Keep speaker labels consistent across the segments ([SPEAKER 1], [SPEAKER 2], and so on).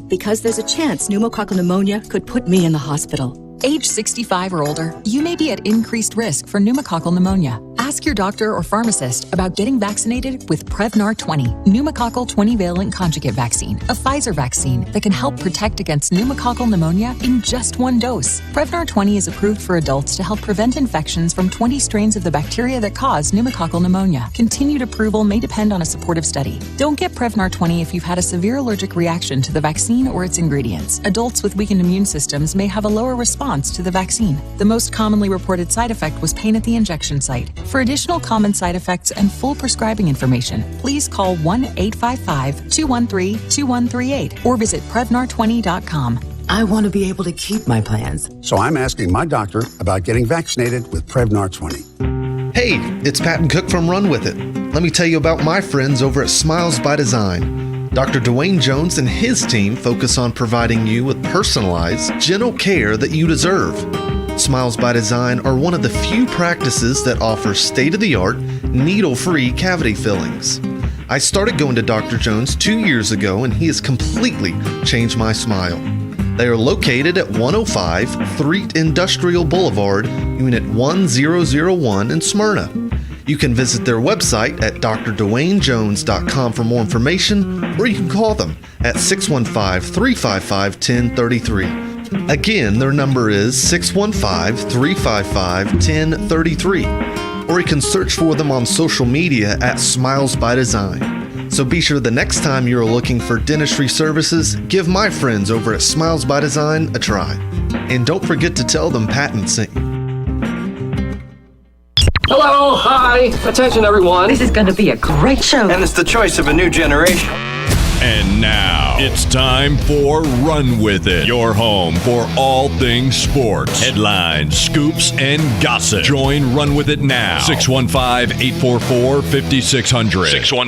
[SPEAKER 1] because there's a chance pneumococcal pneumonia could put me in the hospital.
[SPEAKER 2] Age 65 or older, you may be at increased risk for pneumococcal pneumonia. Ask your doctor or pharmacist about getting vaccinated with Prevnar 20, pneumococcal 20-valent conjugate vaccine, a Pfizer vaccine that can help protect against pneumococcal pneumonia in just one dose. Prevnar 20 is approved for adults to help prevent infections from 20 strains of the bacteria that cause pneumococcal pneumonia. Continued approval may depend on a supportive study. Don't get Prevnar 20 if you've had a severe allergic reaction to the vaccine or its ingredients. Adults with weakened immune systems may have a lower response to the vaccine. The most commonly reported side effect was pain at the injection site. For additional common side effects and full prescribing information, please call 1-855-213-2138 or visit Prevnar20.com.
[SPEAKER 3] I want to be able to keep my plans.
[SPEAKER 4] So I'm asking my doctor about getting vaccinated with Prevnar 20.
[SPEAKER 5] Hey, it's Patton Cook from Run With It. Let me tell you about my friends over at Smiles by Design. Dr. Dwayne Jones and his team focus on providing you with personalized, gentle care that you deserve. Smiles by Design are one of the few practices that offer state-of-the-art, needle-free cavity fillings. I started going to Dr. Jones 2 years ago, and he has completely changed my smile. They are located at 105 Threet Industrial Boulevard, Unit 1001 in Smyrna. You can visit their website at drdwaynejones.com for more information, or you can call them at 615-355-1033. Again, their number is 615-355-1033, or you can search for them on social media at Smiles by Design. So be sure the next time you're looking for dentistry services, give my friends over at Smiles by Design a try. And don't forget to tell them Patton sent you.
[SPEAKER 6] Hello, hi, attention everyone.
[SPEAKER 3] This is going to be a great show.
[SPEAKER 6] And it's the choice of a new generation.
[SPEAKER 7] And now, it's time for Run With It, your home for all things sports, headlines, scoops, and gossip. Join Run With It now. 615-844-5600.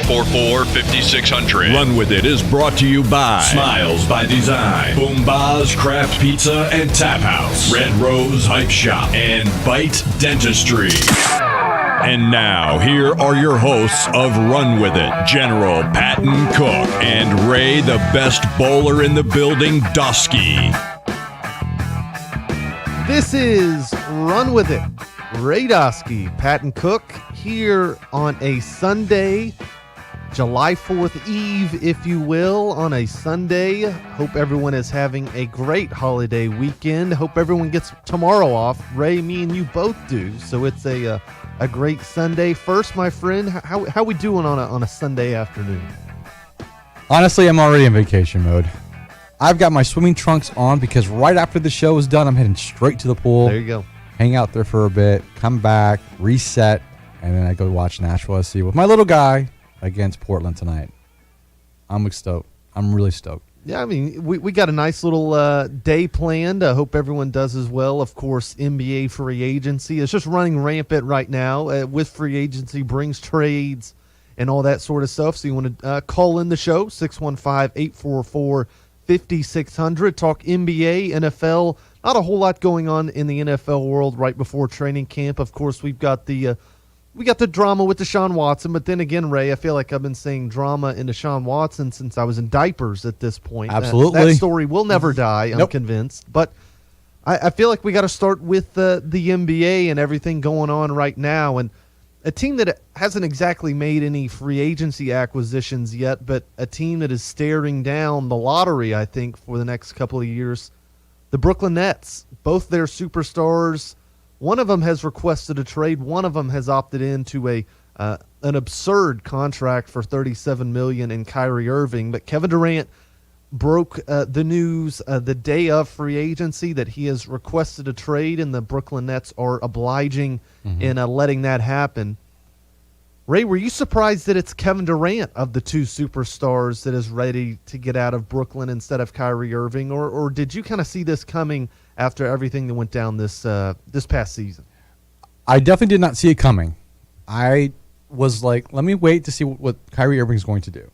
[SPEAKER 7] 615-844-5600. Run With It is brought to you by Smiles by Design, Boom Ba's Craft Pizza and Tap House, Red Rose Hype Shop, and Bite Dentistry. And now, here are your hosts of Run With It, General Patton Cook and Ray, the best bowler in the building, Dosky.
[SPEAKER 8] This is Run With It. Ray Dosky, Patton Cook, here on a Sunday, July 4th Eve, if you will, on a Sunday. Hope everyone is having a great holiday weekend. Hope everyone gets tomorrow off. Ray, me and you both do, so it's a great Sunday. First, my friend, how we doing on a Sunday afternoon?
[SPEAKER 9] Honestly, I'm already in vacation mode. I've got my swimming trunks on because right after the show is done, I'm heading straight to the pool.
[SPEAKER 8] There you go.
[SPEAKER 9] Hang out there for a bit, come back, reset, and then I go watch Nashville SC with my little guy against Portland tonight. I'm stoked. I'm really stoked.
[SPEAKER 8] Yeah, I mean, we got a nice little day planned. I hope everyone does as well. Of course, NBA free agency is just running rampant right now. With free agency brings trades and all that sort of stuff. So you want to call in the show, 615-844-5600. Talk NBA, NFL. Not a whole lot going on in the NFL world right before training camp. Of course, we got the drama with Deshaun Watson, but then again, Ray, I feel like I've been saying drama in Deshaun Watson since I was in diapers at this point.
[SPEAKER 9] Absolutely.
[SPEAKER 8] That story will never die, I'm convinced. But I feel like we got to start with the NBA and everything going on right now. And a team that hasn't exactly made any free agency acquisitions yet, but a team that is staring down the lottery, I think, for the next couple of years, the Brooklyn Nets. Both their superstars. One of them has requested a trade. One of them has opted into an absurd contract for $37 million in Kyrie Irving. But Kevin Durant broke the news the day of free agency that he has requested a trade, and the Brooklyn Nets are obliging in letting that happen. Ray, were you surprised that it's Kevin Durant of the two superstars that is ready to get out of Brooklyn instead of Kyrie Irving, or did you kind of see this coming after everything that went down this past season?
[SPEAKER 9] I definitely did not see it coming. I was like, let me wait to see what Kyrie Irving is going to do.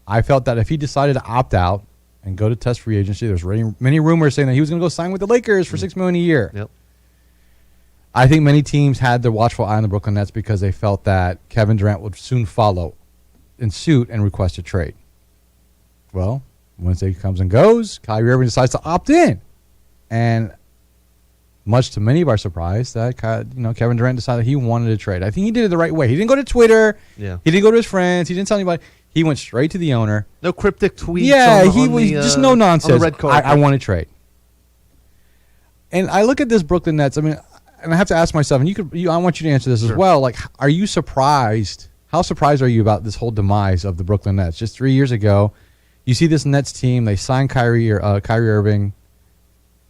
[SPEAKER 9] I felt that if he decided to opt out and go to test free agency, there's many rumors saying that he was going to go sign with the Lakers for $6 million a year.
[SPEAKER 8] Yep.
[SPEAKER 9] I think many teams had their watchful eye on the Brooklyn Nets because they felt that Kevin Durant would soon follow in suit and request a trade. Well, Wednesday comes and goes. Kyrie Irving decides to opt in. And much to many of our surprise, that Kevin Durant decided he wanted to trade. I think he did it the right way. He didn't go to Twitter.
[SPEAKER 8] Yeah.
[SPEAKER 9] He didn't go to his friends. He didn't tell anybody. He went straight to the owner.
[SPEAKER 8] No cryptic tweets.
[SPEAKER 9] Yeah, he was just no nonsense.
[SPEAKER 8] On the red carpet.
[SPEAKER 9] I want to trade. And I look at this Brooklyn Nets. I mean, and I have to ask myself, and I want you to answer this as well. Like, are you surprised? How surprised are you about this whole demise of the Brooklyn Nets? Just 3 years ago, you see this Nets team. They signed Kyrie Irving.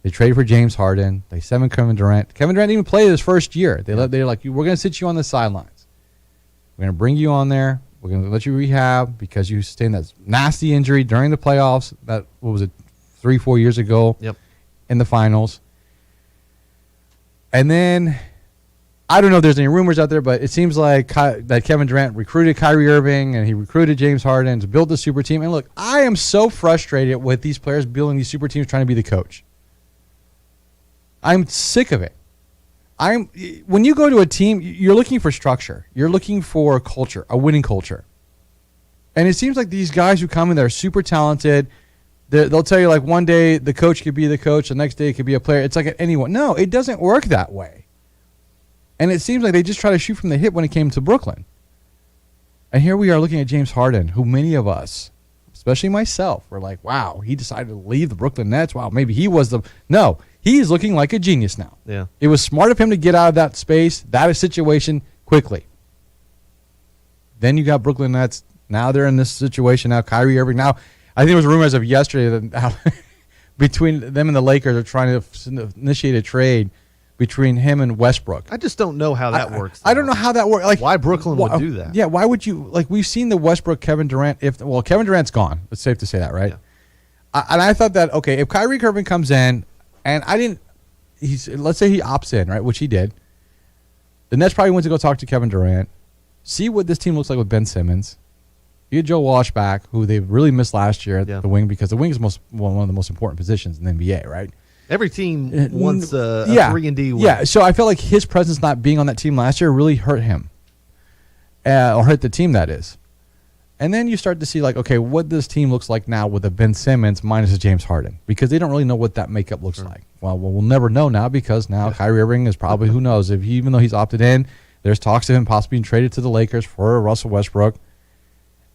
[SPEAKER 9] They traded for James Harden. They signed Kevin Durant. Kevin Durant didn't even play his first year. They're like, we're going to sit you on the sidelines. We're going to bring you on there. We're going to let you rehab because you sustained that nasty injury during the playoffs. That, what was it, 3-4 years ago?
[SPEAKER 8] Yep.
[SPEAKER 9] In the finals. And then, I don't know if there's any rumors out there, but it seems like that Kevin Durant recruited Kyrie Irving and he recruited James Harden to build the super team. And look, I am so frustrated with these players building these super teams trying to be the coach. I'm sick of it. When you go to a team, you're looking for structure. You're looking for culture, a winning culture. And it seems like these guys who come in, they're super talented. They'll tell you, like, one day the coach could be the coach, the next day it could be a player. It's like anyone. No, it doesn't work that way. And it seems like they just try to shoot from the hip when it came to Brooklyn. And here we are looking at James Harden, who many of us, especially myself, were like, wow, he decided to leave the Brooklyn Nets. Wow, maybe he was No, he's looking like a genius now.
[SPEAKER 8] Yeah.
[SPEAKER 9] It was smart of him to get out of that space, that situation, quickly. Then you got Brooklyn Nets. Now they're in this situation. Now Kyrie Irving. Now, I think there was rumors of yesterday that between them and the Lakers are trying to initiate a trade between him and Westbrook.
[SPEAKER 8] I just don't know how that works.
[SPEAKER 9] I don't know how that works. Like,
[SPEAKER 8] why Brooklyn would do that?
[SPEAKER 9] Yeah, why would you? Like, we've seen the Westbrook Kevin Durant. Kevin Durant's gone. It's safe to say that, right? Yeah. And I thought that, okay, if Kyrie Irving comes in, and let's say he opts in, right, which he did. The Nets probably went to go talk to Kevin Durant, see what this team looks like with Ben Simmons. You get Joe Walsh back, who they really missed last year at the wing, because the wing is one of the most important positions in the NBA, right?
[SPEAKER 8] Every team wants a 3-and-D win.
[SPEAKER 9] Yeah, so I felt like his presence not being on that team last year really hurt him. Or hurt the team, that is. And then you start to see, like, okay, what this team looks like now with a Ben Simmons minus a James Harden, because they don't really know what that makeup looks like. Well, we'll never know now, because now Kyrie Irving is probably, who knows, even though he's opted in, there's talks of him possibly being traded to the Lakers for Russell Westbrook.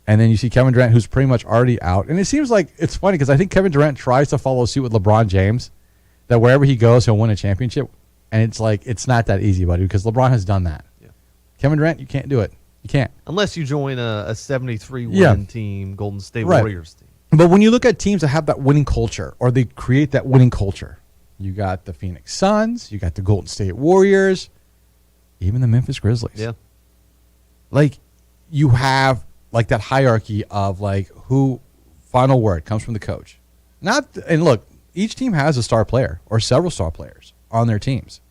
[SPEAKER 9] And then you see Kevin Durant, who's pretty much already out. And it seems like it's funny because I think Kevin Durant tries to follow suit with LeBron James, that wherever he goes, he'll win a championship. And it's like, it's not that easy, buddy, because LeBron has done that. Yeah. Kevin Durant, you can't do it. You can't.
[SPEAKER 8] Unless you join a 73-win team, Golden State Warriors team.
[SPEAKER 9] But when you look at teams that have that winning culture, or they create that winning culture, you got the Phoenix Suns, you got the Golden State Warriors, even the Memphis Grizzlies.
[SPEAKER 8] Yeah.
[SPEAKER 9] Like, you have like that hierarchy of like who final word comes from the coach. And look, each team has a star player or several star players on their teams.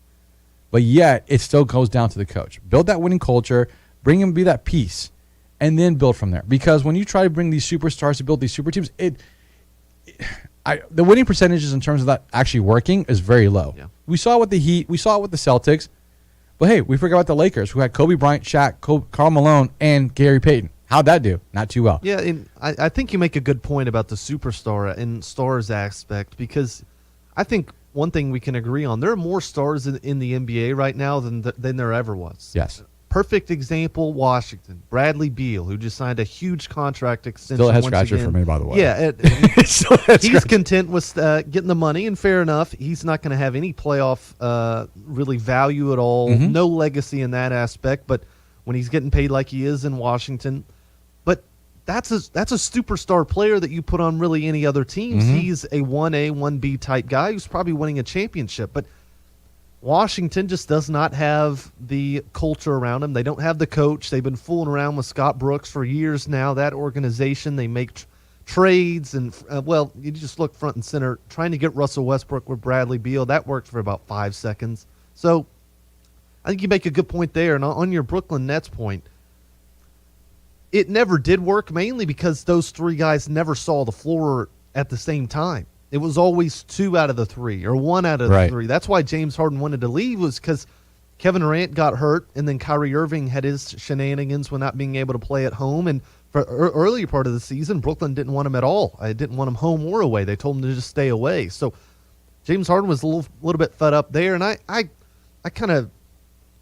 [SPEAKER 9] But yet it still goes down to the coach. Build that winning culture, bring him, be that piece, and then build from there. Because when you try to bring these superstars to build these super teams, the winning percentages in terms of that actually working is very low. Yeah. We saw it with the Heat, we saw it with the Celtics. But hey, we forgot about the Lakers, who had Kobe Bryant, Shaq, Karl Malone, and Gary Payton. How'd that do? Not too well.
[SPEAKER 8] Yeah, and I think you make a good point about the superstar and stars aspect, because I think one thing we can agree on, there are more stars in the NBA right now than there ever was.
[SPEAKER 9] Yes.
[SPEAKER 8] Perfect example, Washington. Bradley Beal, who just signed a huge contract extension.
[SPEAKER 9] Still a head scratcher for me, by the way.
[SPEAKER 8] Yeah. He's content with getting the money, and fair enough. He's not going to have any playoff really value at all. Mm-hmm. No legacy in that aspect, but when he's getting paid like he is in Washington. But that's a superstar player that you put on really any other teams. Mm-hmm. He's a 1A, 1B type guy who's probably winning a championship. But Washington just does not have the culture around him. They don't have the coach. They've been fooling around with Scott Brooks for years now. That organization, they make trades. And, you just look front and center. Trying to get Russell Westbrook with Bradley Beal, that worked for about 5 seconds. So I think you make a good point there. And on your Brooklyn Nets point, it never did work, mainly because those three guys never saw the floor at the same time. It was always 2 out of the 3 or 1 out of the 3. That's why James Harden wanted to leave, was because Kevin Durant got hurt, and then Kyrie Irving had his shenanigans with not being able to play at home. And for earlier part of the season, Brooklyn didn't want him at all. I didn't want him home or away. They told him to just stay away. So James Harden was a little bit fed up there, and I kind of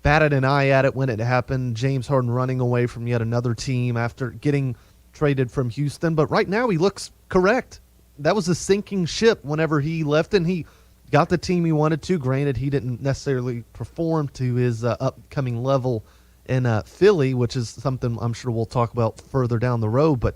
[SPEAKER 8] batted an eye at it when it happened. James Harden running away from yet another team after getting traded from Houston. But right now he looks correct. That was a sinking ship whenever he left, and he got the team he wanted to. Granted, he didn't necessarily perform to his upcoming level in Philly, which is something I'm sure we'll talk about further down the road. But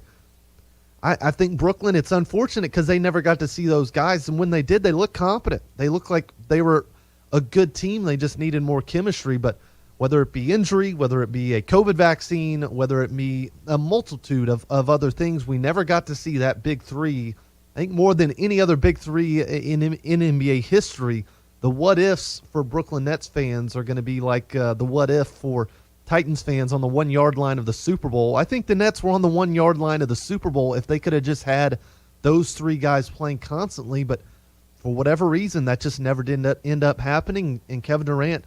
[SPEAKER 8] I think Brooklyn, it's unfortunate because they never got to see those guys. And when they did, they looked competent. They looked like they were a good team. They just needed more chemistry. But whether it be injury, whether it be a COVID vaccine, whether it be a multitude of other things, we never got to see that big three. I think more than any other big three in NBA history, the what-ifs for Brooklyn Nets fans are going to be like the what-if for Titans fans on the 1 yard line of the Super Bowl. I think the Nets were on the 1 yard line of the Super Bowl if they could have just had those three guys playing constantly, but for whatever reason, that just never did end up happening. And Kevin Durant,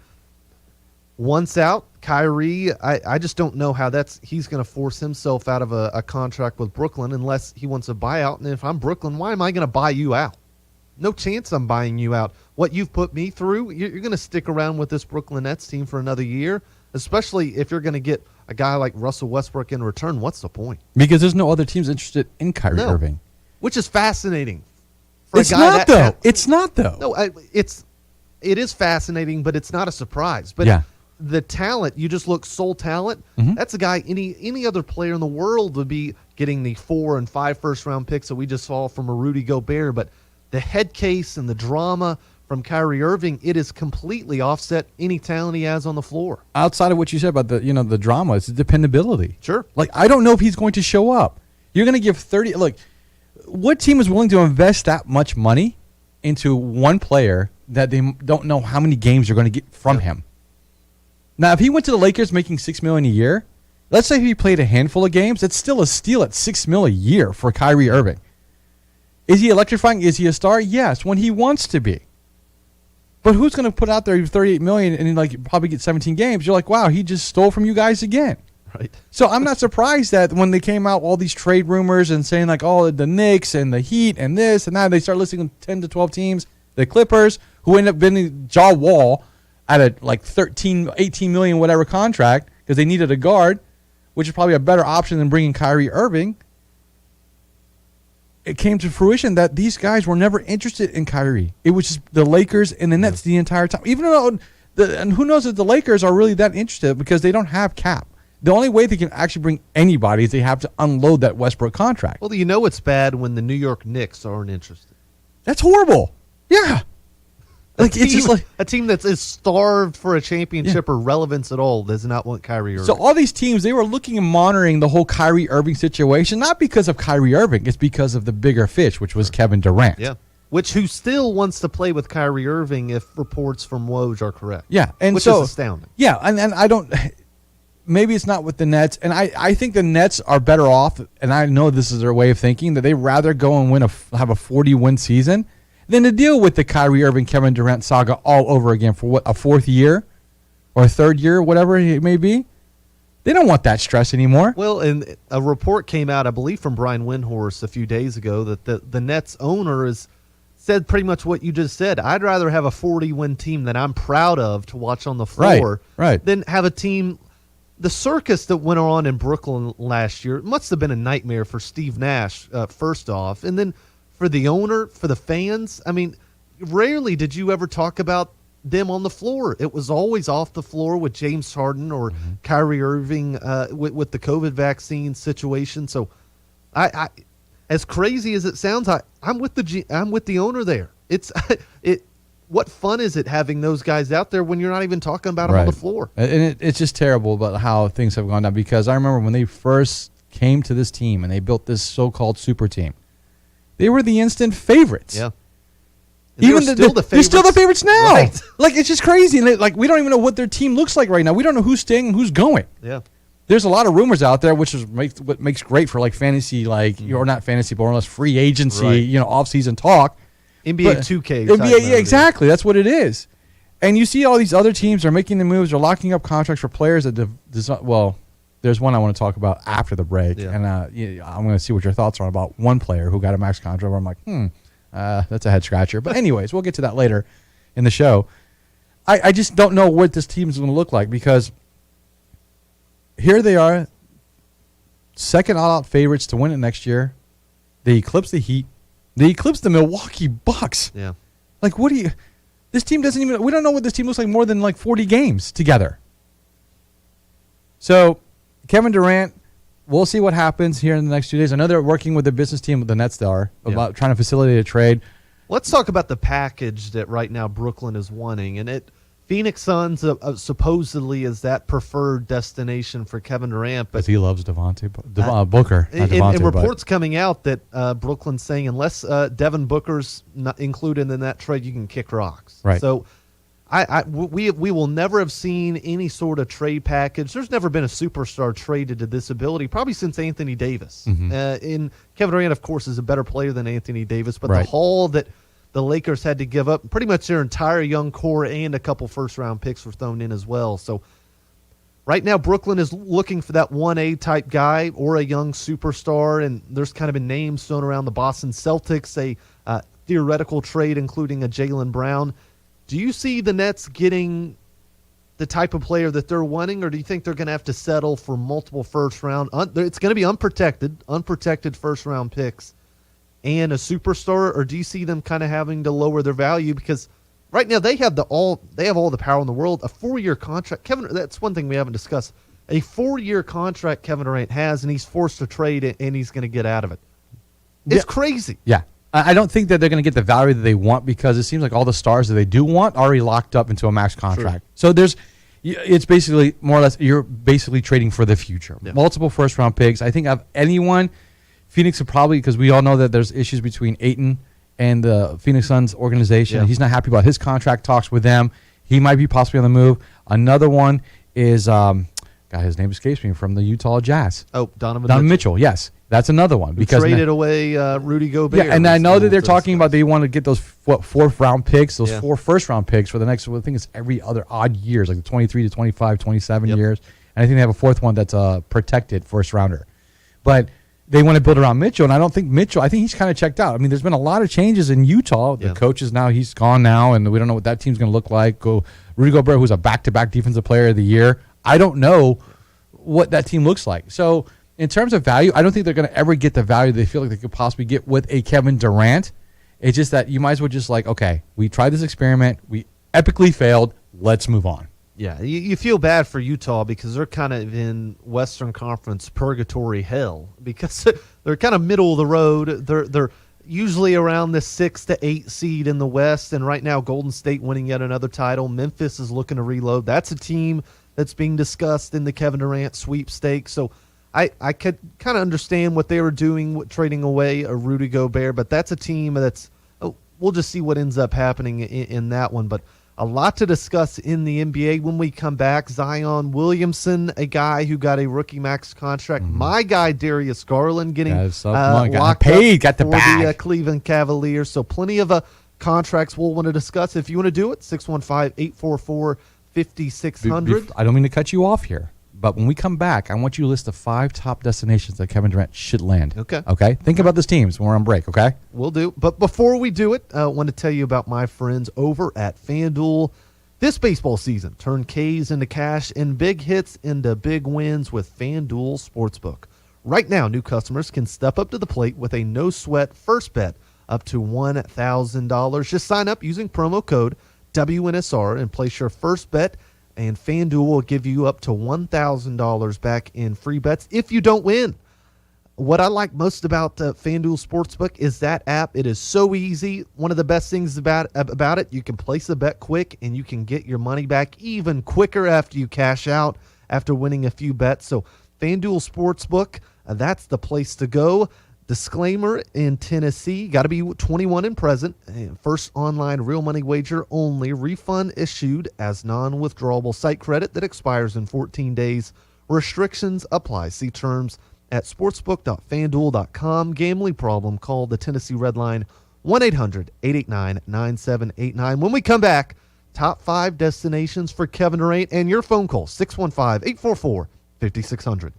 [SPEAKER 8] once out, Kyrie, I just don't know how he's going to force himself out of a contract with Brooklyn unless he wants a buyout. And if I'm Brooklyn, why am I going to buy you out? No chance I'm buying you out. What you've put me through, you're going to stick around with this Brooklyn Nets team for another year, especially if you're going to get a guy like Russell Westbrook in return. What's the point?
[SPEAKER 9] Because there's no other teams interested in Kyrie Irving.
[SPEAKER 8] Which is fascinating.
[SPEAKER 9] It's not, though. It's not, though.
[SPEAKER 8] No, it is fascinating, but it's not a surprise. But the talent, you just look sole talent. Mm-hmm. That's a guy any other player in the world would be getting the 4 and 5 first-round picks that we just saw from a Rudy Gobert. But the head case and the drama from Kyrie Irving, it is completely offset any talent he has on the floor.
[SPEAKER 9] Outside of what you said about the drama, it's the dependability.
[SPEAKER 8] Sure.
[SPEAKER 9] Like, I don't know if he's going to show up. You're going to give 30. Look, what team is willing to invest that much money into one player that they don't know how many games they're going to get from him? Now, if he went to the Lakers making $6 million a year, let's say he played a handful of games, it's still a steal at $6 million a year for Kyrie Irving. Is he electrifying? Is he a star? Yes, when he wants to be. But who's going to put out there $38 million and probably get 17 games? You're like, wow, he just stole from you guys again.
[SPEAKER 8] Right.
[SPEAKER 9] So I'm not surprised that when they came out all these trade rumors and saying the Knicks and the Heat and this and that, they start listing 10 to 12 teams, the Clippers, who end up bidding Jaw Wall at a 13, 18 million whatever contract because they needed a guard, which is probably a better option than bringing Kyrie Irving. It came to fruition that these guys were never interested in Kyrie. It was just the Lakers and the Nets the entire time. Even though, and who knows if the Lakers are really that interested because they don't have cap. The only way they can actually bring anybody is they have to unload that Westbrook contract.
[SPEAKER 8] Well, you know it's bad when the New York Knicks aren't interested.
[SPEAKER 9] That's horrible. Yeah.
[SPEAKER 8] It's just like a team that is starved for a championship or relevance at all does not want Kyrie Irving.
[SPEAKER 9] So all these teams, they were looking and monitoring the whole Kyrie Irving situation, not because of Kyrie Irving. It's because of the bigger fish, which was Kevin Durant.
[SPEAKER 8] Yeah. Who still wants to play with Kyrie Irving if reports from Woj are correct.
[SPEAKER 9] Yeah. And
[SPEAKER 8] which is astounding.
[SPEAKER 9] Yeah. And I don't... Maybe it's not with the Nets, and I think the Nets are better off, and I know this is their way of thinking, that they rather go and have a 40-win season than to deal with the Kyrie Irving, Kevin Durant saga all over again for a fourth year or a third year, whatever it may be. They don't want that stress anymore.
[SPEAKER 8] Well, and a report came out, I believe, from Brian Windhorst a few days ago that the Nets owner said pretty much what you just said. I'd rather have a 40-win team that I'm proud of to watch on the floor than have a team... The circus that went on in Brooklyn last year must have been a nightmare for Steve Nash, first off. And then for the owner, for the fans, I mean, rarely did you ever talk about them on the floor. It was always off the floor with James Harden or Kyrie Irving with the COVID vaccine situation. So I as crazy as it sounds, I'm with the owner there. What fun is it having those guys out there when you're not even talking about them on the floor?
[SPEAKER 9] And it's just terrible about how things have gone down, because I remember when they first came to this team and they built this so-called super team, they were the instant favorites.
[SPEAKER 8] Yeah.
[SPEAKER 9] Even they're still the favorites now. Right. Like, it's just crazy. And we don't even know what their team looks like right now. We don't know who's staying and who's going.
[SPEAKER 8] Yeah.
[SPEAKER 9] There's a lot of rumors out there, which is what makes great for fantasy, or not fantasy, but more or less free agency, off-season talk.
[SPEAKER 8] NBA 2K.
[SPEAKER 9] NBA, exactly. That's what it is. And you see all these other teams are making the moves, are locking up contracts for players that there's one I want to talk about after the break, and I'm going to see what your thoughts are about one player who got a max contract where I'm like, that's a head scratcher. But anyways, we'll get to that later in the show. I just don't know what this team is going to look like, because here they are, second all-out favorites to win it next year. They eclipse the Heat. They eclipse the Milwaukee Bucks.
[SPEAKER 8] Yeah.
[SPEAKER 9] Like, what do you... This team doesn't even... We don't know what this team looks like more than like 40 games together. So, Kevin Durant, we'll see what happens here in the next 2 days. I know they're working with the business team with the Nets about trying to facilitate a trade.
[SPEAKER 8] Let's talk about the package that right now Brooklyn is wanting. And Phoenix Suns supposedly is that preferred destination for Kevin Durant. But
[SPEAKER 9] he loves Booker.
[SPEAKER 8] And reports coming out that Brooklyn's saying unless Devin Booker's not included in that trade, you can kick rocks.
[SPEAKER 9] Right.
[SPEAKER 8] So we will never have seen any sort of trade package. There's never been a superstar traded to this ability, probably since Anthony Davis. And Kevin Durant, of course, is a better player than Anthony Davis, but the haul that the Lakers had to give up, pretty much their entire young core and a couple first-round picks were thrown in as well. So right now Brooklyn is looking for that 1A type guy or a young superstar, and there's kind of been names thrown around the Boston Celtics, a theoretical trade including a Jaylen Brown. Do you see the Nets getting the type of player that they're wanting, or do you think they're going to have to settle for multiple first-round? It's going to be unprotected first-round picks and a superstar, or do you see them kind of having to lower their value? Because right now they have all the power in the world. A 4-year contract, that's one thing we haven't discussed. A 4-year contract Kevin Durant has, and he's forced to trade it, and he's going to get out of it. It's crazy.
[SPEAKER 9] Yeah. I don't think that they're going to get the value that they want, because it seems like all the stars that they do want are already locked up into a max contract. True. So it's basically more or less, you're basically trading for the future. Yeah. Multiple first-round picks. I think of anyone, Phoenix would probably, because we all know that there's issues between Ayton and the Phoenix Suns organization. Yeah. He's not happy about his contract talks with them. He might be possibly on the move. Another one is, his name escapes me, from the Utah Jazz.
[SPEAKER 8] Oh, Donovan
[SPEAKER 9] Mitchell. Yes. That's another one.
[SPEAKER 8] Because traded away Rudy Gobert.
[SPEAKER 9] Yeah, and I know that they're talking about they want to get those fourth-round picks, those 4 first-round picks for the next, I think it's every other odd years, like the 23 to 25, 27 years. And I think they have a fourth one that's a protected first-rounder. But they want to build around Mitchell, and I think he's kind of checked out. I mean, there's been a lot of changes in Utah. The coach is now, he's gone now, and we don't know what that team's going to look like. Rudy Gobert, who's a back-to-back defensive player of the year. I don't know what that team looks like. So in terms of value, I don't think they're going to ever get the value they feel like they could possibly get with a Kevin Durant. It's just that you might as well just like, okay, we tried this experiment. We epically failed. Let's move on.
[SPEAKER 8] Yeah, you feel bad for Utah because they're kind of in Western Conference purgatory hell because they're kind of middle of the road. They're usually around the 6 to 8 seed in the West, and right now Golden State winning yet another title. Memphis is looking to reload. That's a team that's being discussed in the Kevin Durant sweepstakes. So I could kind of understand what they were doing with trading away a Rudy Gobert, but that's a team that's we'll just see what ends up happening in that one. But a lot to discuss in the NBA when we come back. Zion Williamson, a guy who got a rookie max contract. Mm-hmm. My guy Darius Garland getting locked
[SPEAKER 9] paid,
[SPEAKER 8] up
[SPEAKER 9] got the
[SPEAKER 8] for
[SPEAKER 9] bag.
[SPEAKER 8] The Cleveland Cavaliers. So plenty of contracts we'll want to discuss. If you want to do it, 615-844-5600.
[SPEAKER 9] I don't mean to cut you off here, but when we come back, I want you to list the 5 top destinations that Kevin Durant should land. Okay? Think about these teams when we're on break, okay?
[SPEAKER 8] We'll do. But before we do it, I want to tell you about my friends over at FanDuel. This baseball season, turn Ks into cash and big hits into big wins with FanDuel Sportsbook. Right now, new customers can step up to the plate with a no-sweat first bet up to $1,000. Just sign up using promo code WNSR and place your first bet, and FanDuel will give you up to $1,000 back in free bets if you don't win. What I like most about FanDuel Sportsbook is that app. It is so easy. One of the best things about it, you can place a bet quick, and you can get your money back even quicker after you cash out after winning a few bets. So FanDuel Sportsbook, that's the place to go. Disclaimer, in Tennessee, got to be 21 and present. First online real money wager only. Refund issued as non-withdrawable site credit that expires in 14 days. Restrictions apply. See terms at sportsbook.fanduel.com. Gambling problem? Call the Tennessee Red Line 1-800-889-9789. When we come back, top 5 destinations for Kevin Durant and your phone call 615-844-5600. 5600.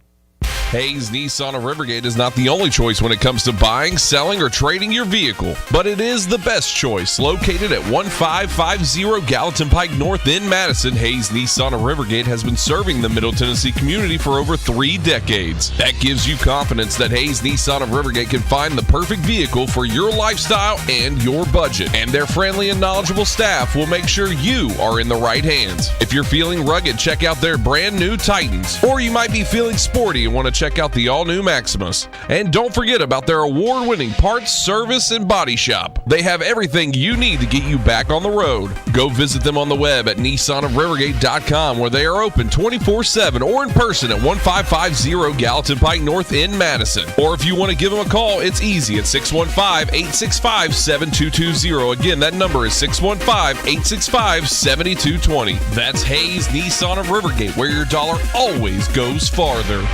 [SPEAKER 10] Hayes Nissan of Rivergate is not the only choice when it comes to buying, selling, or trading your vehicle, but it is the best choice. Located at 1550 Gallatin Pike North in Madison, Hayes Nissan of Rivergate has been serving the Middle Tennessee community for over 3 decades. That gives you confidence that Hayes Nissan of Rivergate can find the perfect vehicle for your lifestyle and your budget. And their friendly and knowledgeable staff will make sure you are in the right hands. If you're feeling rugged, check out their brand new Titans. Or you might be feeling sporty and want to check out the all-new Maximus. And don't forget about their award-winning parts, service, and body shop. They have everything you need to get you back on the road. Go visit them on the web at nissanofrivergate.com, where they are open 24/7 or in person at 1550 Gallatin Pike North in Madison. Or if you want to give them a call, it's easy at 615-865-7220. Again, that number is 615-865-7220. That's Hayes Nissan of Rivergate, where your dollar always goes farther.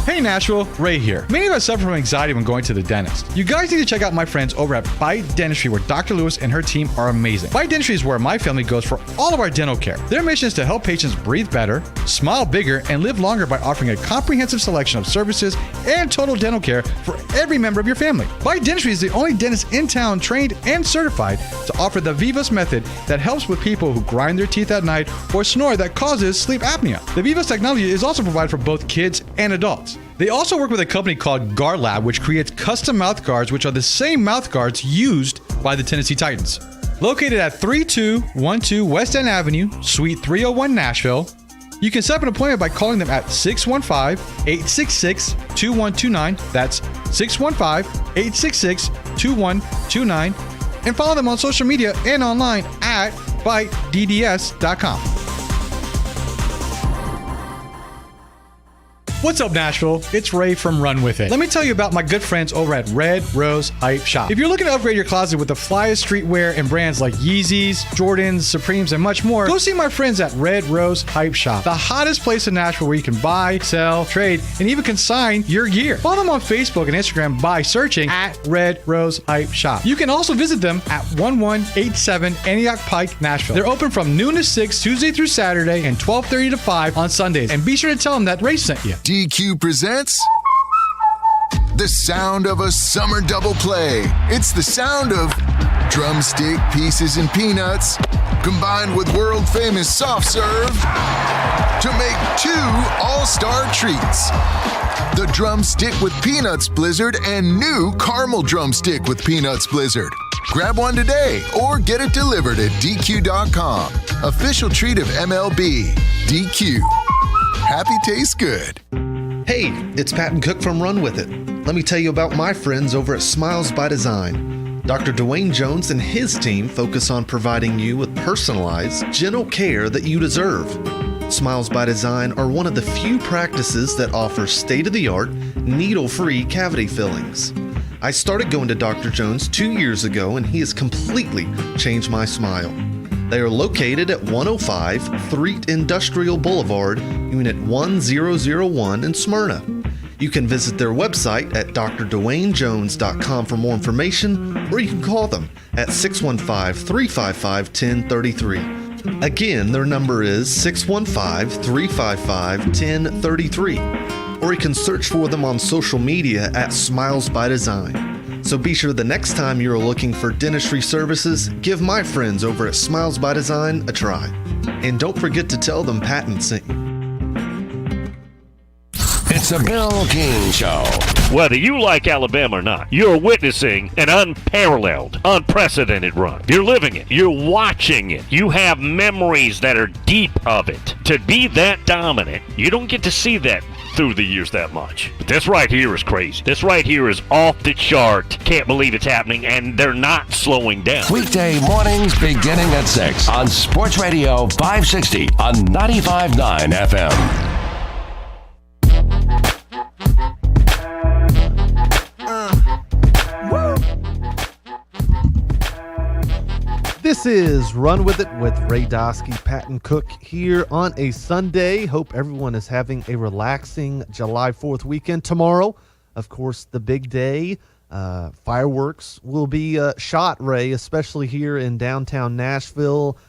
[SPEAKER 9] Hey Nashville, Ray here. Many of us suffer from anxiety when going to the dentist. You guys need to check out my friends over at Bite Dentistry, where Dr. Lewis and her team are amazing. Bite Dentistry is where my family goes for all of our dental care. Their mission is to help patients breathe better, smile bigger, and live longer by offering a comprehensive selection of services and total dental care for every member of your family. Bite Dentistry is the only dentist in town trained and certified to offer the Vivos method that helps with people who grind their teeth at night or snore that causes sleep apnea. The Vivos technology is also provided for both kids and adults. They also work with a company called Guard Lab, which creates custom mouth guards, which are the same mouth guards used by the Tennessee Titans. Located at 3212 West End Avenue, Suite 301, Nashville, you can set up an appointment by calling them at 615-866-2129. That's 615-866-2129. And follow them on social media and online at bitedds.com. What's up, Nashville? It's Ray from Run With It. Let me tell you about my good friends over at Red Rose Hype Shop. If you're looking to upgrade your closet with the flyest streetwear and brands like Yeezys, Jordans, Supremes, and much more, go see my friends at Red Rose Hype Shop, the hottest place in Nashville where you can buy, sell, trade, and even consign your gear. Follow them on Facebook and Instagram by searching at Red Rose Hype Shop. You can also visit them at 1187 Antioch Pike, Nashville. They're open from noon to 6 Tuesday through Saturday and 12:30 to 5 on Sundays. And be sure to tell them that Ray sent you.
[SPEAKER 11] DQ presents the sound of a summer double play. It's the sound of drumstick pieces and peanuts combined with world famous soft serve to make 2 all-star treats. The drumstick with peanuts blizzard and new caramel drumstick with peanuts blizzard. Grab one today or get it delivered at DQ.com. Official treat of MLB. DQ. Happy tastes good.
[SPEAKER 5] Hey, it's Patton Cook from Run With It. Let me tell you about my friends over at Smiles by Design. Dr. Dwayne Jones and his team focus on providing you with personalized, gentle care that you deserve. Smiles by Design are one of the few practices that offer state-of-the-art, needle-free cavity fillings. I started going to Dr. Jones 2 years ago, and he has completely changed my smile. They are located at 105 Threet Industrial Boulevard, Unit 1001 in Smyrna. You can visit their website at drdwaynejones.com for more information, or you can call them at 615-355-1033. Again, their number is 615-355-1033, or you can search for them on social media at Smiles by Design. So be sure the next time you're looking for dentistry services, give my friends over at Smiles by Design a try. And don't forget to tell them Patton sent you.
[SPEAKER 7] It's a Bill King Show.
[SPEAKER 12] Whether you like Alabama or not, you're witnessing an unparalleled, unprecedented run. You're living it. You're watching it. You have memories that are deep of it. To be that dominant, you don't get to see that through the years that much. But this right here is crazy. This right here is off the chart. Can't believe it's happening, and they're not slowing down.
[SPEAKER 7] Weekday mornings beginning at 6 on Sports Radio 560 on 95.9 FM.
[SPEAKER 8] This is Run With It with Ray Dosky, Patton Cook here on a Sunday. Hope everyone is having a relaxing July 4th weekend. Tomorrow, of course, the big day. Fireworks will be shot, Ray, especially here in downtown Nashville.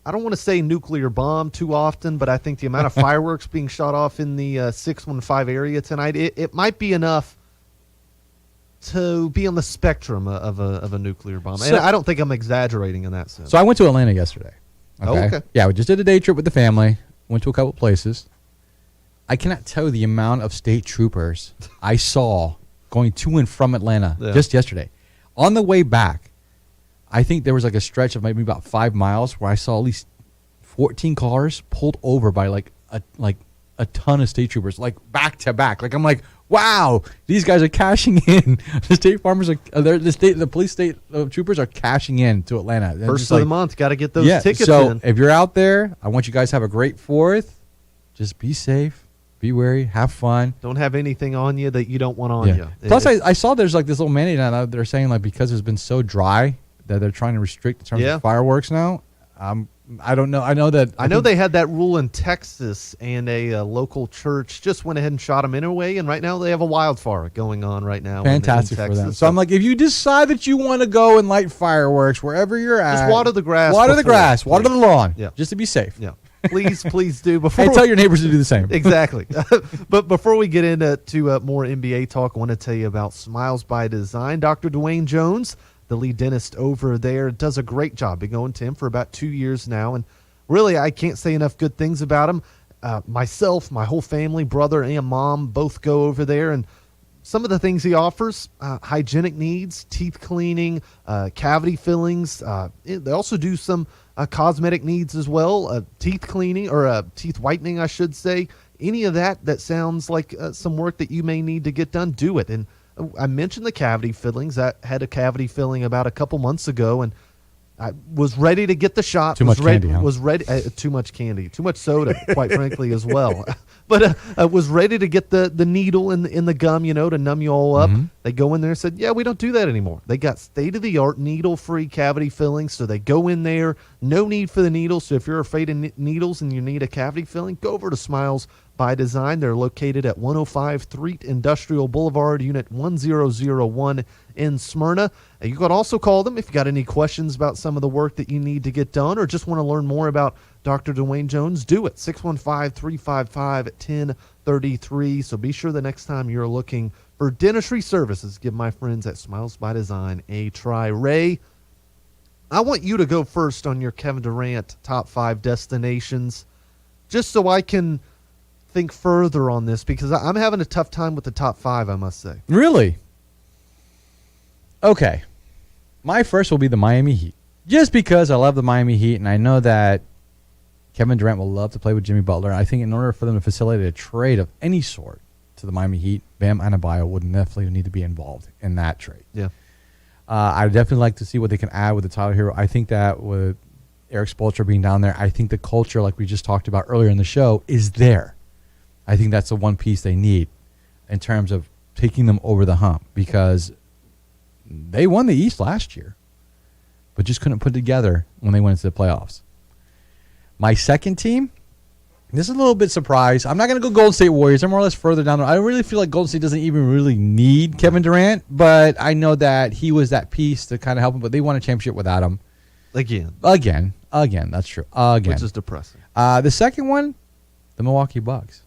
[SPEAKER 8] I don't want to say nuclear bomb too often, but I think the amount of fireworks being shot off in the 615 area tonight, it might be enough to be on the spectrum of a nuclear bomb.
[SPEAKER 9] So,
[SPEAKER 8] and I don't think I'm exaggerating in that sense.
[SPEAKER 9] So I went to Atlanta yesterday.
[SPEAKER 8] Oh, okay.
[SPEAKER 9] Yeah, we just did a day trip with the family. Went to a couple places. I cannot tell you the amount of state troopers I saw going to and from Atlanta just yesterday. On the way back, I think there was like a stretch of maybe about 5 miles where I saw at least 14 cars pulled over by like a ton of state troopers, like back to back. Like I'm like, wow, these guys are cashing in. The state farmers are the police state troopers are cashing in to Atlanta.
[SPEAKER 8] First of the month, got to get those tickets
[SPEAKER 9] so
[SPEAKER 8] in.
[SPEAKER 9] If you're out there, I want you guys to have a great 4th. Just be safe, be wary, have fun.
[SPEAKER 8] Don't have anything on you that you don't want on you.
[SPEAKER 9] Plus, I saw there's like this little mandate now. They're saying like because it's been so dry that they're trying to restrict in terms of fireworks now. I don't know. I know they had that rule in Texas, and a local church just went ahead and shot them anyway. And right now they have a wildfire going on right now. Fantastic
[SPEAKER 8] in
[SPEAKER 9] for them.
[SPEAKER 8] Texas.
[SPEAKER 9] So I'm like, if you decide that you want to go and light fireworks wherever you're at,
[SPEAKER 8] just water the grass.
[SPEAKER 9] Water the lawn.
[SPEAKER 8] Yeah.
[SPEAKER 9] Just to be safe.
[SPEAKER 8] Yeah. Please do. Before
[SPEAKER 9] tell your neighbors to do the same.
[SPEAKER 8] Exactly. But before we get into more NBA talk, I want to tell you about Smiles by Design. Dr. Dwayne Jones, the lead dentist over there, does a great job. Been going to him for about 2 years now, and really I can't say enough good things about him. Myself, my whole family, brother and mom, both go over there, and some of the things he offers, hygienic needs, teeth cleaning, cavity fillings. They also do some cosmetic needs as well, teeth cleaning or teeth whitening, I should say. Any of that sounds like some work that you may need to get done, do it. And I mentioned the cavity fillings. I had a cavity filling about a couple months ago, and I was ready to get the shot.
[SPEAKER 9] Too much candy, huh?
[SPEAKER 8] Was ready. Too much candy. Too much soda, quite frankly, as well. But I was ready to get the needle in the gum, to numb you all up. Mm-hmm. They go in there and said, yeah, we don't do that anymore. They got state-of-the-art needle-free cavity fillings, so they go in there. No need for the needle. So if you're afraid of needles and you need a cavity filling, go over to Smiles by Design. They're located at 105 Threet Industrial Boulevard, Unit 1001 in Smyrna. You can also call them if you got any questions about some of the work that you need to get done or just want to learn more about Dr. Dwayne Jones. Do it. 615-355-1033. So be sure the next time you're looking for dentistry services, give my friends at Smiles by Design a try. Ray, I want you to go first on your Kevin Durant top 5 destinations, just so I can think further on this, because I'm having a tough time with the top 5, I must say.
[SPEAKER 9] Really? Okay. My first will be the Miami Heat. Just because I love the Miami Heat, and I know that Kevin Durant will love to play with Jimmy Butler. I think in order for them to facilitate a trade of any sort to the Miami Heat, Bam Adebayo would definitely need to be involved in that trade.
[SPEAKER 8] Yeah.
[SPEAKER 9] I would definitely like to see what they can add with the Tyler Hero. I think that with Eric Spoelstra being down there, I think the culture, like we just talked about earlier in the show, is there. I think that's the one piece they need in terms of taking them over the hump, because they won the East last year, but just couldn't put it together when they went into the playoffs. My second team, this is a little bit surprised. I'm not going to go Golden State Warriors. I'm more or less further down. I really feel like Golden State doesn't even really need Kevin Durant, but I know that he was that piece to kind of help him, but they won a championship without him.
[SPEAKER 8] Again,
[SPEAKER 9] that's true. Again.
[SPEAKER 8] Which is depressing.
[SPEAKER 9] The second one, the Milwaukee Bucks.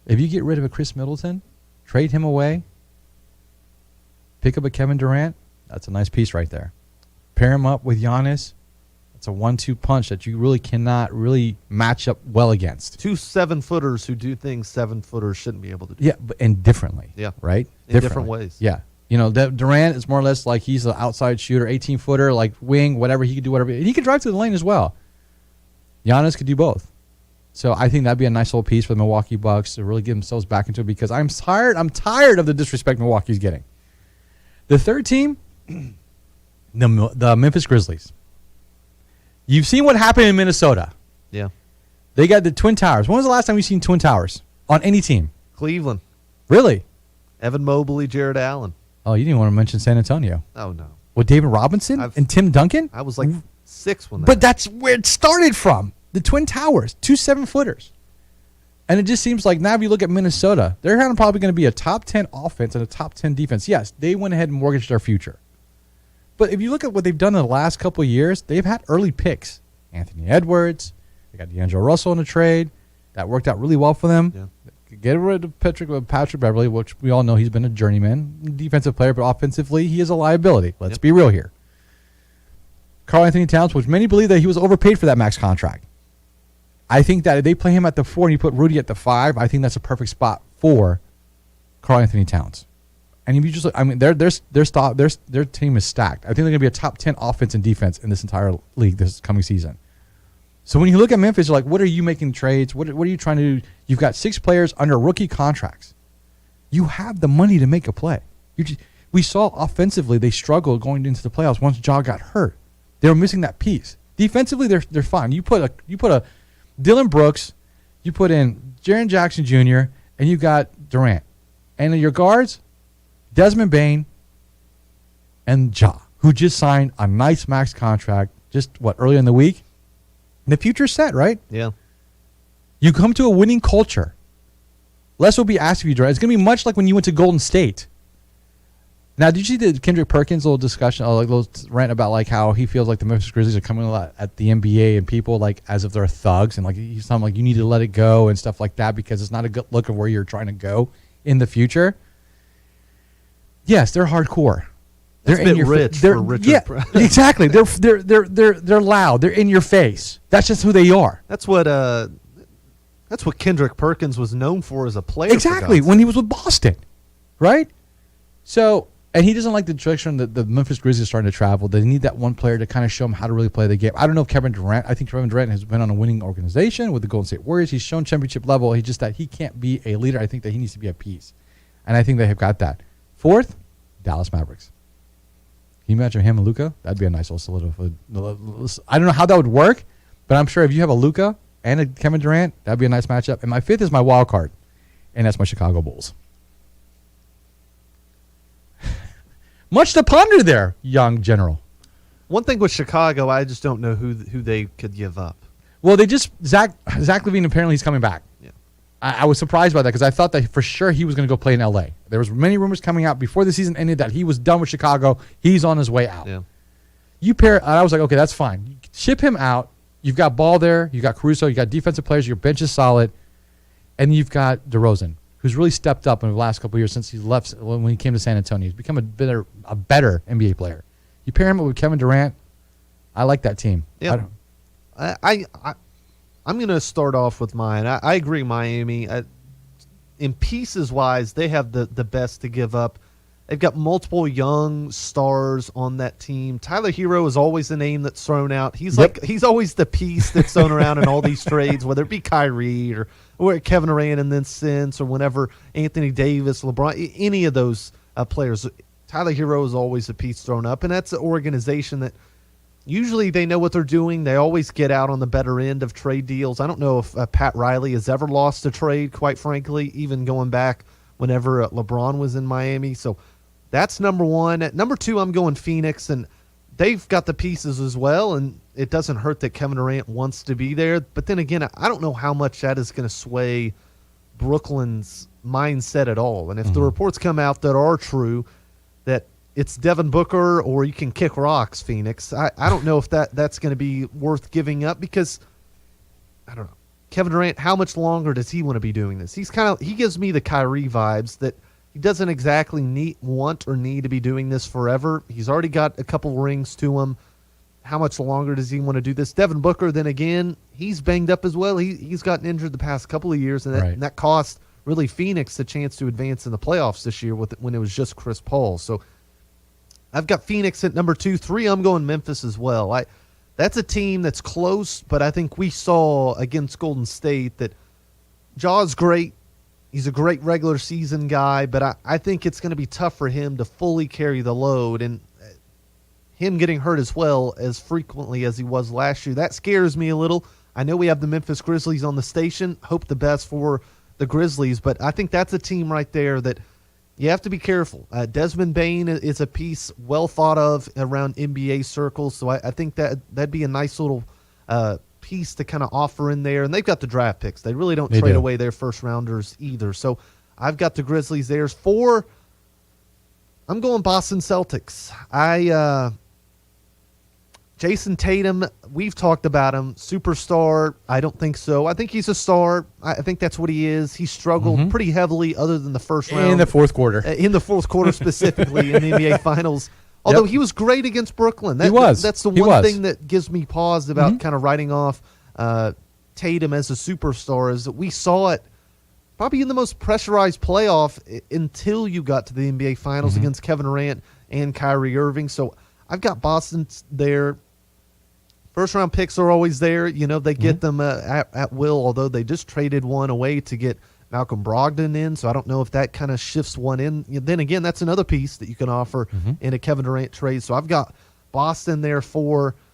[SPEAKER 9] If you get rid of a Chris Middleton, trade him away, pick up a Kevin Durant, that's a nice piece right there. Pair him up with Giannis, it's a 1-2 punch that you really cannot really match up well against.
[SPEAKER 8] 2 7-footers who do things 7-footers shouldn't be able to do.
[SPEAKER 9] Yeah, and differently.
[SPEAKER 8] Yeah.
[SPEAKER 9] Right?
[SPEAKER 8] In different ways.
[SPEAKER 9] Yeah. Durant is more or less like he's an outside shooter, 18-footer, like wing, whatever. He could do whatever. He could drive to the lane as well. Giannis could do both. So I think that'd be a nice little piece for the Milwaukee Bucks to really get themselves back into it, because I'm tired of the disrespect Milwaukee's getting. The third team, the Memphis Grizzlies. You've seen what happened in Minnesota.
[SPEAKER 8] Yeah.
[SPEAKER 9] They got the Twin Towers. When was the last time you've seen Twin Towers on any team?
[SPEAKER 8] Cleveland.
[SPEAKER 9] Really?
[SPEAKER 8] Evan Mobley, Jared Allen.
[SPEAKER 9] Oh, you didn't want to mention San Antonio.
[SPEAKER 8] Oh, no.
[SPEAKER 9] With David Robinson and Tim Duncan?
[SPEAKER 8] I was like 6 when that.
[SPEAKER 9] But that's where it started from. The Twin Towers, 2 7-footers. And it just seems like now if you look at Minnesota, they're probably going to be a top 10 offense and a top 10 defense. Yes, they went ahead and mortgaged their future. But if you look at what they've done in the last couple of years, they've had early picks. Anthony Edwards, they got D'Angelo Russell in a trade. That worked out really well for them. Yeah. Get rid of Patrick Beverly, which we all know he's been a journeyman defensive player, but offensively, he is a liability. Let's be real here. Karl Anthony Towns, which many believe that he was overpaid for that max contract. I think that if they play him at the 4 and you put Rudy at the 5, I think that's a perfect spot for Karl Anthony Towns. And if you just look, I mean, their team is stacked. I think they're going to be a top 10 offense and defense in this entire league this coming season. So when you look at Memphis, you're like, what are you making trades? What are you trying to do? You've got 6 players under rookie contracts. You have the money to make a play. We saw offensively they struggled going into the playoffs once Ja got hurt. They were missing that piece. Defensively, they're fine. You put a Dylan Brooks, you put in Jaren Jackson Jr., and you got Durant. And in your guards, Desmond Bane and Ja, who just signed a nice max contract earlier in the week. And the future's set, right?
[SPEAKER 8] Yeah.
[SPEAKER 9] You come to a winning culture. Less will be asked of you, Durant. It's going to be much like when you went to Golden State. Now, did you see the Kendrick Perkins little discussion, little rant about like how he feels like the Memphis Grizzlies are coming a lot at the NBA and people like as if they're thugs and like he's something like you need to let it go and stuff like that because it's not a good look of where you're trying to go in the future. Yes, they're hardcore.
[SPEAKER 8] They're in your rich for Richard.
[SPEAKER 9] Yeah, exactly. They're loud. They're in your face. That's just who they are.
[SPEAKER 8] That's what Kendrick Perkins was known for as a player.
[SPEAKER 9] Exactly, when he was with Boston, right? So, and he doesn't like the direction that the Memphis Grizzlies are starting to travel. They need that one player to kind of show him how to really play the game. I don't know if Kevin Durant. I think Kevin Durant has been on a winning organization with the Golden State Warriors. He's shown championship level. He's just that he can't be a leader. I think that he needs to be a piece, and I think they have got that. 4th, Dallas Mavericks. Can you imagine him and Luka? That'd be a nice little solidified. I don't know how that would work, but I'm sure if you have a Luka and a Kevin Durant, that'd be a nice matchup. And my 5th is my wild card, and that's my Chicago Bulls. Much to ponder there, young general.
[SPEAKER 8] One thing with Chicago, I just don't know who they could give up.
[SPEAKER 9] Well, they just Zach LaVine apparently he's coming back.
[SPEAKER 8] Yeah,
[SPEAKER 9] I was surprised by that because I thought that for sure he was going to go play in L.A. There was many rumors coming out before the season ended that he was done with Chicago. He's on his way out.
[SPEAKER 8] Yeah.
[SPEAKER 9] I was like, okay, that's fine. Ship him out. You've got Ball there. You got Caruso. You got defensive players. Your bench is solid, and you've got DeRozan, who's really stepped up in the last couple of years since he left when he came to San Antonio. He's become a better NBA player. You pair him up with Kevin Durant, I like that team.
[SPEAKER 8] Yeah. I'm going to start off with mine. I agree, Miami. In pieces-wise, they have the best to give up. They've got multiple young stars on that team. Tyler Hero is always the name that's thrown out. He's he's always the piece that's thrown around in all these trades, whether it be Kyrie or Kevin Durant and then since, or whenever Anthony Davis, LeBron, any of those players. Tyler Hero is always a piece thrown up, and that's an organization that usually they know what they're doing. They always get out on the better end of trade deals. I don't know if Pat Riley has ever lost a trade, quite frankly, even going back whenever LeBron was in Miami. So that's number 1. At number 2, I'm going Phoenix, and they've got the pieces as well, and it doesn't hurt that Kevin Durant wants to be there. But then again, I don't know how much that is going to sway Brooklyn's mindset at all. And if the reports come out that are true, that it's Devin Booker or you can kick rocks, Phoenix, I don't know if that's going to be worth giving up because, I don't know. Kevin Durant, how much longer does he want to be doing this? He gives me the Kyrie vibes that he doesn't exactly want or need to be doing this forever. He's already got a couple rings to him. How much longer does he want to do this? Devin Booker, then again, he's banged up as well. He's gotten injured the past couple of years, and that cost really Phoenix a chance to advance in the playoffs this year when it was just Chris Paul. So I've got Phoenix at number 2. 3, I'm going Memphis as well. That's a team that's close, but I think we saw against Golden State that Ja's great. He's a great regular season guy, but I think it's going to be tough for him to fully carry the load, and him getting hurt as well as frequently as he was last year. That scares me a little. I know we have the Memphis Grizzlies on the station. Hope the best for the Grizzlies, but I think that's a team right there that you have to be careful. Desmond Bane is a piece well thought of around NBA circles, so I think that'd be a nice little piece to kind of offer in there. And they've got the draft picks. They really don't trade away their first-rounders either. So I've got the Grizzlies there. 4, I'm going Boston Celtics. Jason Tatum, we've talked about him. Superstar, I don't think so. I think he's a star. I think that's what he is. He struggled pretty heavily other than the first round.
[SPEAKER 9] In the fourth quarter.
[SPEAKER 8] In the fourth quarter specifically in the NBA Finals. Although he was great against Brooklyn.
[SPEAKER 9] He was.
[SPEAKER 8] That's the one thing that gives me pause about kind of writing off Tatum as a superstar is that we saw it probably in the most pressurized playoff until you got to the NBA Finals against Kevin Durant and Kyrie Irving. So I've got Boston there. First-round picks are always there. You know, they get them at will, although they just traded one away to get Malcolm Brogdon in, so I don't know if that kind of shifts one in. Then again, that's another piece that you can offer in a Kevin Durant trade. So I've got Boston there for –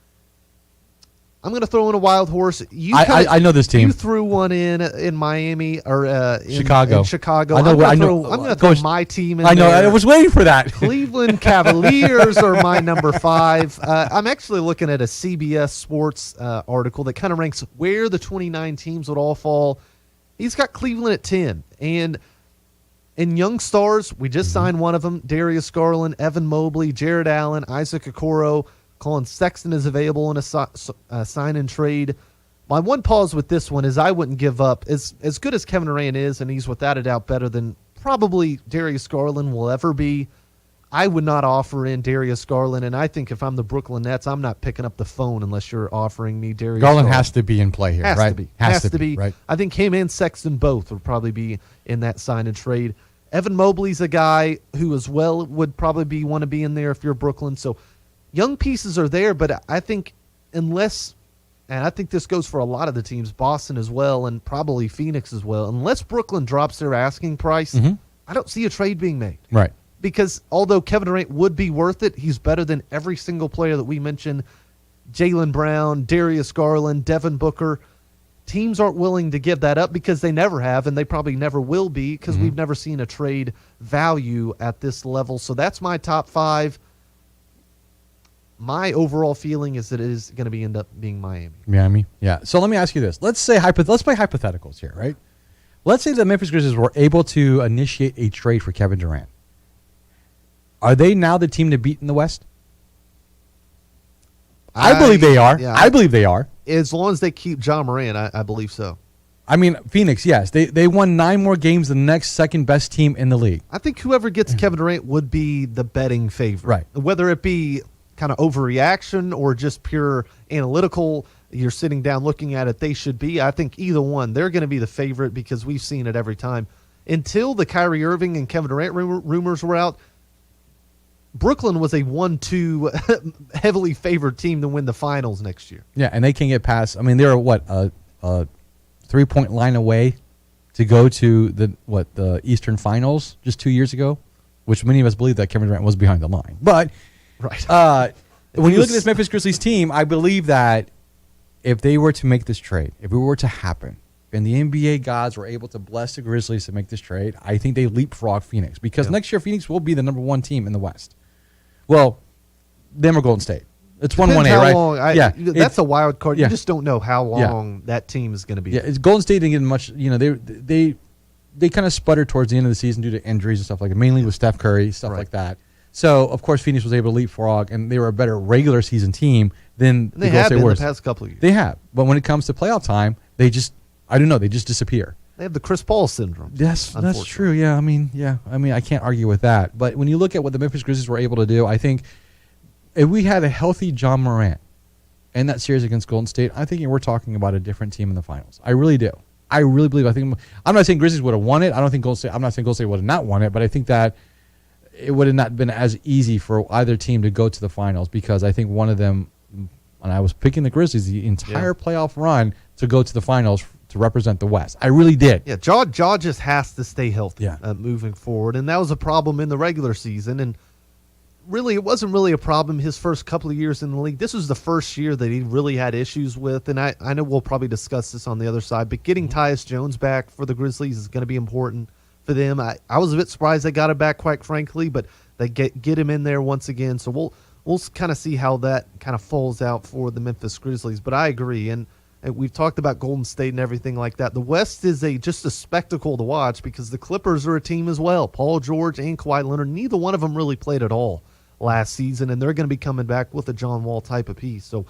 [SPEAKER 8] I'm going to throw in a wild horse.
[SPEAKER 9] I know this team.
[SPEAKER 8] You threw one in Miami or
[SPEAKER 9] Chicago.
[SPEAKER 8] In Chicago.
[SPEAKER 9] I'm going to throw
[SPEAKER 8] my team in
[SPEAKER 9] I know.
[SPEAKER 8] there.
[SPEAKER 9] I was waiting for that.
[SPEAKER 8] Cleveland Cavaliers are my number 5. I'm actually looking at a CBS Sports article that kind of ranks where the 29 teams would all fall. He's got Cleveland at 10. And in young stars, we just signed one of them, Darius Garland, Evan Mobley, Jared Allen, Isaac Okoro. Colin Sexton is available in a sign and trade. My one pause with this one is I wouldn't give up. As good as Kevin Durant is, and he's without a doubt better than probably Darius Garland will ever be, I would not offer in Darius Garland. And I think if I'm the Brooklyn Nets, I'm not picking up the phone unless you're offering me Darius Garland.
[SPEAKER 9] Garland has to be in play here,
[SPEAKER 8] has
[SPEAKER 9] right?
[SPEAKER 8] To be.
[SPEAKER 9] Has to be. Right.
[SPEAKER 8] I think him and Sexton both would probably be in that sign and trade. Evan Mobley's a guy who as well would probably want to be in there if you're Brooklyn. So young pieces are there, but I think unless, and I think this goes for a lot of the teams, Boston as well, and probably Phoenix as well, unless Brooklyn drops their asking price, I don't see a trade being made.
[SPEAKER 9] Right.
[SPEAKER 8] Because although Kevin Durant would be worth it, he's better than every single player that we mentioned, Jaylen Brown, Darius Garland, Devin Booker. Teams aren't willing to give that up because they never have, and they probably never will be because we've never seen a trade value at this level. So that's my top 5. My overall feeling is that it is going to end up being Miami.
[SPEAKER 9] Yeah. So let me ask you this. Let's play hypotheticals here, right? Let's say the Memphis Grizzlies were able to initiate a trade for Kevin Durant. Are they now the team to beat in the West? I believe they are.
[SPEAKER 8] Yeah,
[SPEAKER 9] I believe they are.
[SPEAKER 8] As long as they keep John Morant, I believe so.
[SPEAKER 9] I mean, Phoenix, yes. They won 9 more games than the next second best team in the league.
[SPEAKER 8] I think whoever gets Kevin Durant would be the betting favorite.
[SPEAKER 9] Right.
[SPEAKER 8] Whether it be kind of overreaction or just pure analytical, you're sitting down looking at it, they should be. I think either one, they're going to be the favorite because we've seen it every time. Until the Kyrie Irving and Kevin Durant rumors were out, Brooklyn was a 1-2 heavily favored team to win the finals next year.
[SPEAKER 9] Yeah, and they can get past. I mean, they're a 3-point line away to go to the Eastern Finals just 2 years ago, which many of us believe that Kevin Durant was behind the line. But
[SPEAKER 8] right.
[SPEAKER 9] When you look at this Memphis Grizzlies team, I believe that if they were to make this trade, if it were to happen, and the NBA gods were able to bless the Grizzlies to make this trade, I think they leapfrog Phoenix because next year Phoenix will be the number 1 team in the West. Well, them or Golden State. It's 1-1A, right?
[SPEAKER 8] Long, that's a wild card. You just don't know how long that team is going to be.
[SPEAKER 9] Yeah, Golden State didn't get much. You know, they kind of sputtered towards the end of the season due to injuries and stuff like that, mainly with Steph Curry, stuff like that. So, of course, Phoenix was able to leapfrog, and they were a better regular season team than the Golden State Warriors.
[SPEAKER 8] The past couple of years.
[SPEAKER 9] They have. But when it comes to playoff time, they just, I don't know, they just disappear.
[SPEAKER 8] They have the Chris Paul syndrome.
[SPEAKER 9] Yes, that's true. Yeah, I mean, I can't argue with that. But when you look at what the Memphis Grizzlies were able to do, I think if we had a healthy John Morant in that series against Golden State, I think we're talking about a different team in the finals. I really do. I really believe. I'm not saying Grizzlies would have won it. I'm not saying Golden State would have not won it, but I think that it would have not been as easy for either team to go to the finals because I think one of them, and I was picking the Grizzlies the entire playoff run to go to the finals to represent the West. I really did.
[SPEAKER 8] Yeah, Jaw just has to stay healthy moving forward, and that was a problem in the regular season, and really it wasn't really a problem his first couple of years in the league. This was the first year that he really had issues with, and I know we'll probably discuss this on the other side, but getting Tyus Jones back for the Grizzlies is going to be important for them. I was a bit surprised they got him back, quite frankly, but they get him in there once again, so we'll kind of see how that kind of falls out for the Memphis Grizzlies, but I agree, and we've talked about Golden State and everything like that. The West is just a spectacle to watch because the Clippers are a team as well. Paul George and Kawhi Leonard, neither one of them really played at all last season, and they're going to be coming back with a John Wall type of piece. So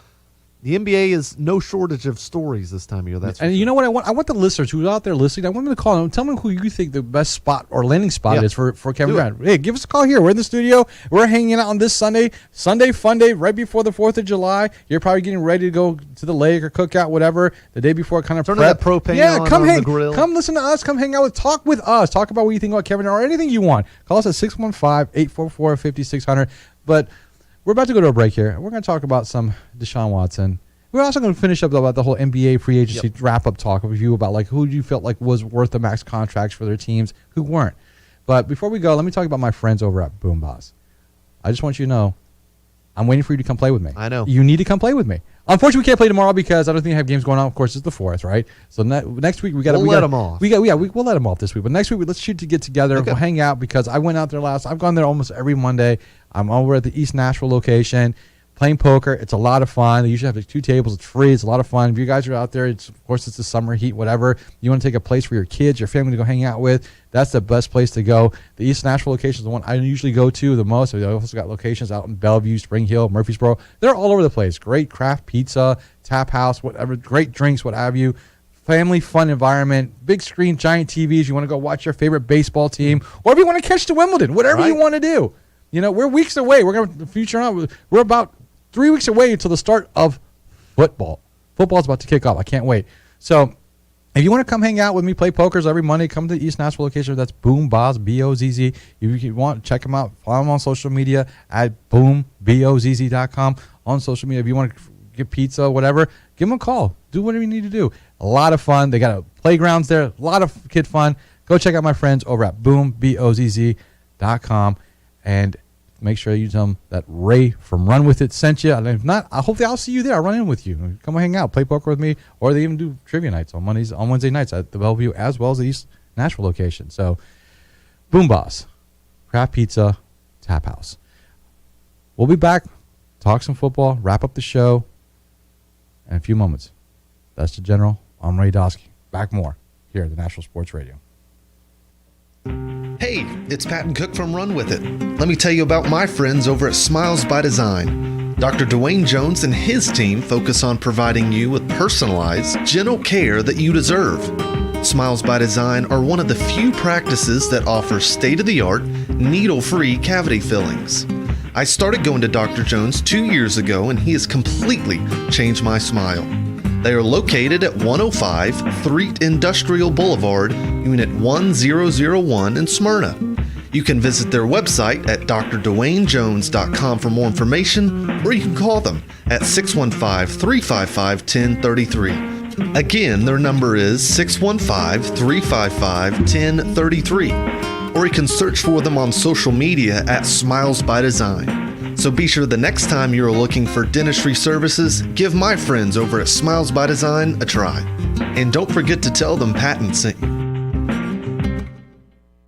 [SPEAKER 8] the NBA is no shortage of stories this time of year. That's
[SPEAKER 9] and you know what I want? I want the listeners who's out there listening. I want them to call them. Tell them who you think the best spot or landing spot is for Kevin Durant. Hey, give us a call here. We're in the studio. We're hanging out on this Sunday fun day, right before the 4th of July. You're probably getting ready to go to the lake or cookout, whatever. The day before, kind of
[SPEAKER 8] turn that propane on
[SPEAKER 9] come
[SPEAKER 8] on
[SPEAKER 9] hang,
[SPEAKER 8] the grill.
[SPEAKER 9] Come listen to us. Come hang out talk with us. Talk about what you think about Kevin Durant or anything you want. Call us at 615-844-5600. But we're about to go to a break here. We're going to talk about some Deshaun Watson. We're also going to finish up about the whole NBA free agency wrap-up talk with you about like who you felt like was worth the max contracts for their teams, who weren't. But before we go, let me talk about my friends over at Boom Boss. I just want you to know, I'm waiting for you to come play with me.
[SPEAKER 8] I know.
[SPEAKER 9] You need to come play with me. Unfortunately, we can't play tomorrow because I don't think I have games going on. Of course, it's the 4th, right? So next week we'll let them off. We'll let them off this week. But next week let's shoot to get together. Okay. We'll hang out because I went out there I've gone there almost every Monday. I'm over at the East Nashville location. Playing poker, it's a lot of fun. They usually have 2 tables. It's free. It's a lot of fun. If you guys are out there, of course, it's the summer heat, whatever. You want to take a place for your kids, your family to go hang out with, that's the best place to go. The East Nashville location is the one I usually go to the most. I've also got locations out in Bellevue, Spring Hill, Murfreesboro. They're all over the place. Great craft pizza, tap house, whatever, great drinks, what have you. Family fun environment, big screen, giant TVs. You want to go watch your favorite baseball team, or if you want to catch the Wimbledon, whatever you want to do. You know, we're weeks away. We're going to future on. We're about 3 weeks away until the start of football. Football's about to kick off. I can't wait. So if you want to come hang out with me, play pokers every Monday, come to the East Nashville location. That's Boom Boz, B-O-Z-Z. If you want, check them out. Follow them on social media at BoomBozz.com on social media. If you want to get pizza, whatever, give them a call. Do whatever you need to do. A lot of fun. They got playgrounds there. A lot of kid fun. Go check out my friends over at BoomBozz.com and make sure you tell them that Ray from Run With It sent you. And if not, hopefully I'll see you there. I'll run in with you. Come hang out, play poker with me, or they even do trivia nights on Wednesday nights at the Bellevue as well as the East Nashville location. So, Boom Boss, craft pizza, tap house. We'll be back, talk some football, wrap up the show in a few moments. That's the General. I'm Ray Dosky. Back more here at the National Sports Radio.
[SPEAKER 5] Hey, it's Patton Cook from Run With It. Let me tell you about my friends over at Smiles by Design. Dr. Dwayne Jones and his team focus on providing you with personalized, gentle care that you deserve. Smiles by Design are one of the few practices that offer state-of-the-art, needle-free cavity fillings. I started going to Dr. Jones 2 years ago, and he has completely changed my smile. They are located at 105 Threet Industrial Boulevard, Unit 1001 in Smyrna. You can visit their website at drdwaynejones.com for more information, or you can call them at 615-355-1033. Again, their number is 615-355-1033, or you can search for them on social media at Smiles by Design. So be sure the next time you're looking for dentistry services, give my friends over at Smiles by Design a try. And don't forget to tell them Patton sent you.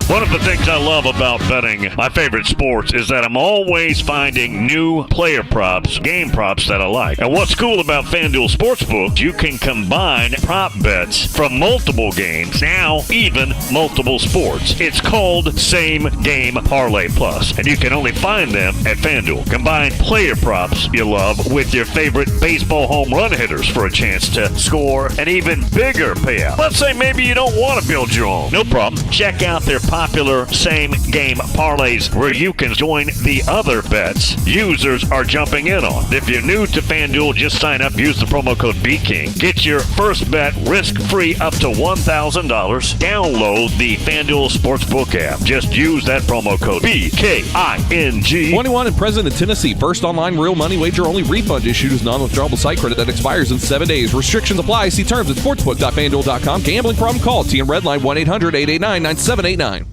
[SPEAKER 12] One of the things I love about betting my favorite sports is that I'm always finding new player props, game props that I like. And what's cool about FanDuel Sportsbook, you can combine prop bets from multiple games, now even multiple sports. It's called Same Game Parlay Plus, and you can only find them at FanDuel. Combine player props you love with your favorite baseball home run hitters for a chance to score an even bigger payout. Let's say maybe you don't want to build your own. No problem. Check out their popular same-game parlays where you can join the other bets users are jumping in on. If you're new to FanDuel, just sign up, use the promo code BKING. Get your first bet risk-free up to $1,000. Download the FanDuel Sportsbook app. Just use that promo code BKING.
[SPEAKER 10] 21 and present in Tennessee. First online real money wager only. Refund issued as non-withdrawable site credit that expires in 7 days. Restrictions apply. See terms at sportsbook.fanduel.com. Gambling problem? Call TN Redline 1-800-889-9789.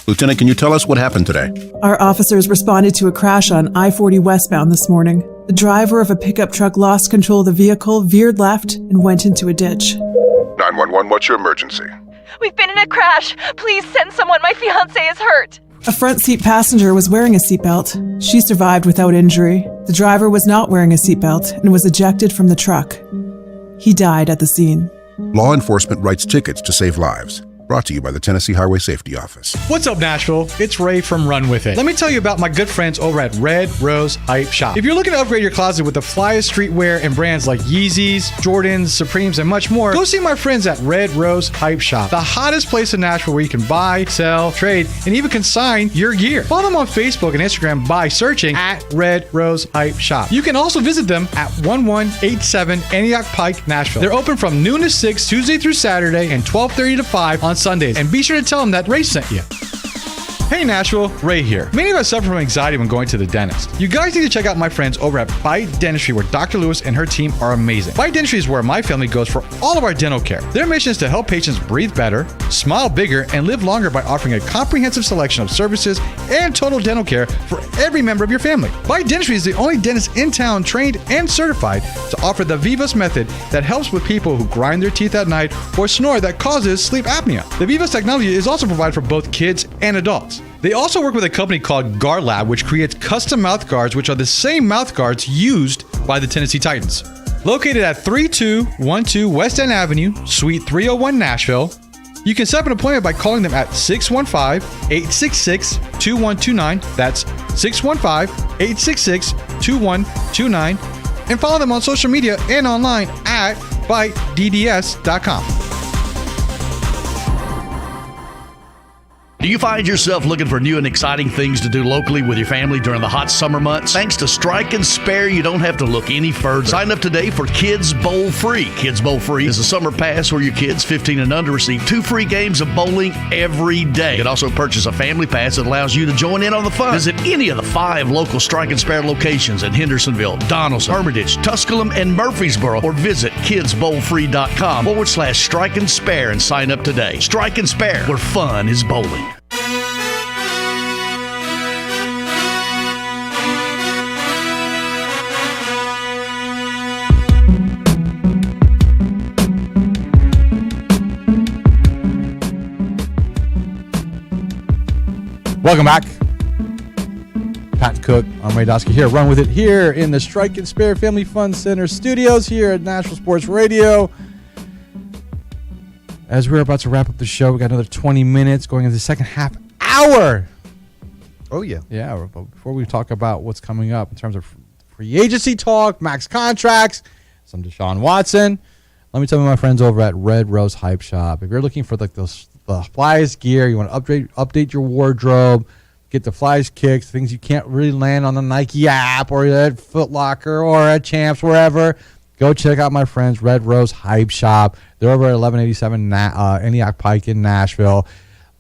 [SPEAKER 13] Lieutenant, can you tell us what happened today?
[SPEAKER 14] Our officers responded to a crash on I-40 westbound this morning. The driver of a pickup truck lost control of the vehicle, veered left, and went into a ditch.
[SPEAKER 13] 911, what's your emergency?
[SPEAKER 15] We've been in a crash. Please send someone. My fiancé is hurt.
[SPEAKER 14] A front seat passenger was wearing a seatbelt. She survived without injury. The driver was not wearing a seatbelt and was ejected from the truck. He died at the scene.
[SPEAKER 13] Law enforcement writes tickets to save lives. Brought to you by the Tennessee Highway Safety Office.
[SPEAKER 16] What's up, Nashville? It's Ray from Run With It. Let me tell you about my good friends over at Red Rose Hype Shop. If you're looking to upgrade your closet with the flyest streetwear and brands like Yeezys, Jordans, Supremes, and much more, go see my friends at Red Rose Hype Shop, the hottest place in Nashville where you can buy, sell, trade, and even consign your gear. Follow them on Facebook and Instagram by searching at Red Rose Hype Shop. You can also visit them at 1187 Antioch Pike, Nashville. They're open from noon to 6 Tuesday through Saturday and 12:30 to 5 on Sundays. And be sure to tell them that Ray sent you. Hey Nashville, Ray here. Many of us suffer from anxiety when going to the dentist. You guys need to check out my friends over at Bite Dentistry, where Dr. Lewis and her team are amazing. Bite Dentistry is where my family goes for all of our dental care. Their mission is to help patients breathe better, smile bigger, and live longer by offering a comprehensive selection of services and total dental care for every member of your family. Bite Dentistry is the only dentist in town trained and certified to offer the Vivos method that helps with people who grind their teeth at night or snore that causes sleep apnea. The Vivos technology is also provided for both kids and adults. They also work with a company called Guard Lab, which creates custom mouth guards, which are the same mouth guards used by the Tennessee Titans. Located at 3212 West End Avenue, Suite 301, Nashville. You can set up an appointment by calling them at 615-866-2129. That's 615-866-2129. And follow them on social media and online at bitedds.com.
[SPEAKER 17] Do you find yourself looking for new and exciting things to do locally with your family during the hot summer months? Thanks to Strike and Spare, you don't have to look any further. Sign up today for Kids Bowl Free. Kids Bowl Free is a summer pass where your kids 15 and under receive 2 free games of bowling every day. You can also purchase a family pass that allows you to join in on the fun. Visit any of the 5 local Strike and Spare locations in Hendersonville, Donaldson, Hermitage, Tusculum, and Murfreesboro, or visit kidsbowlfree.com/Strike and Spare and sign up today. Strike and Spare, where fun is bowling.
[SPEAKER 9] Welcome back. Patton Cook, I'm Ray Dosky here. Run with it here in the Strike and Spare Family Fun Center studios here at Nashville Sports Radio. As we're about to wrap up the show, we got another 20 minutes going into the second half hour.
[SPEAKER 8] Oh, yeah.
[SPEAKER 9] Yeah, but before we talk about what's coming up in terms of free agency talk, max contracts, some Deshaun Watson, let me tell you my friends over at Red Rose Hype Shop. If you're looking for like the flyest gear, you want to update your wardrobe, get the flyest kicks, things you can't really land on the Nike app or at Foot Locker or at Champs, wherever, go check out my friends Red Rose Hype Shop. They're over at 1187 Antioch Pike in Nashville.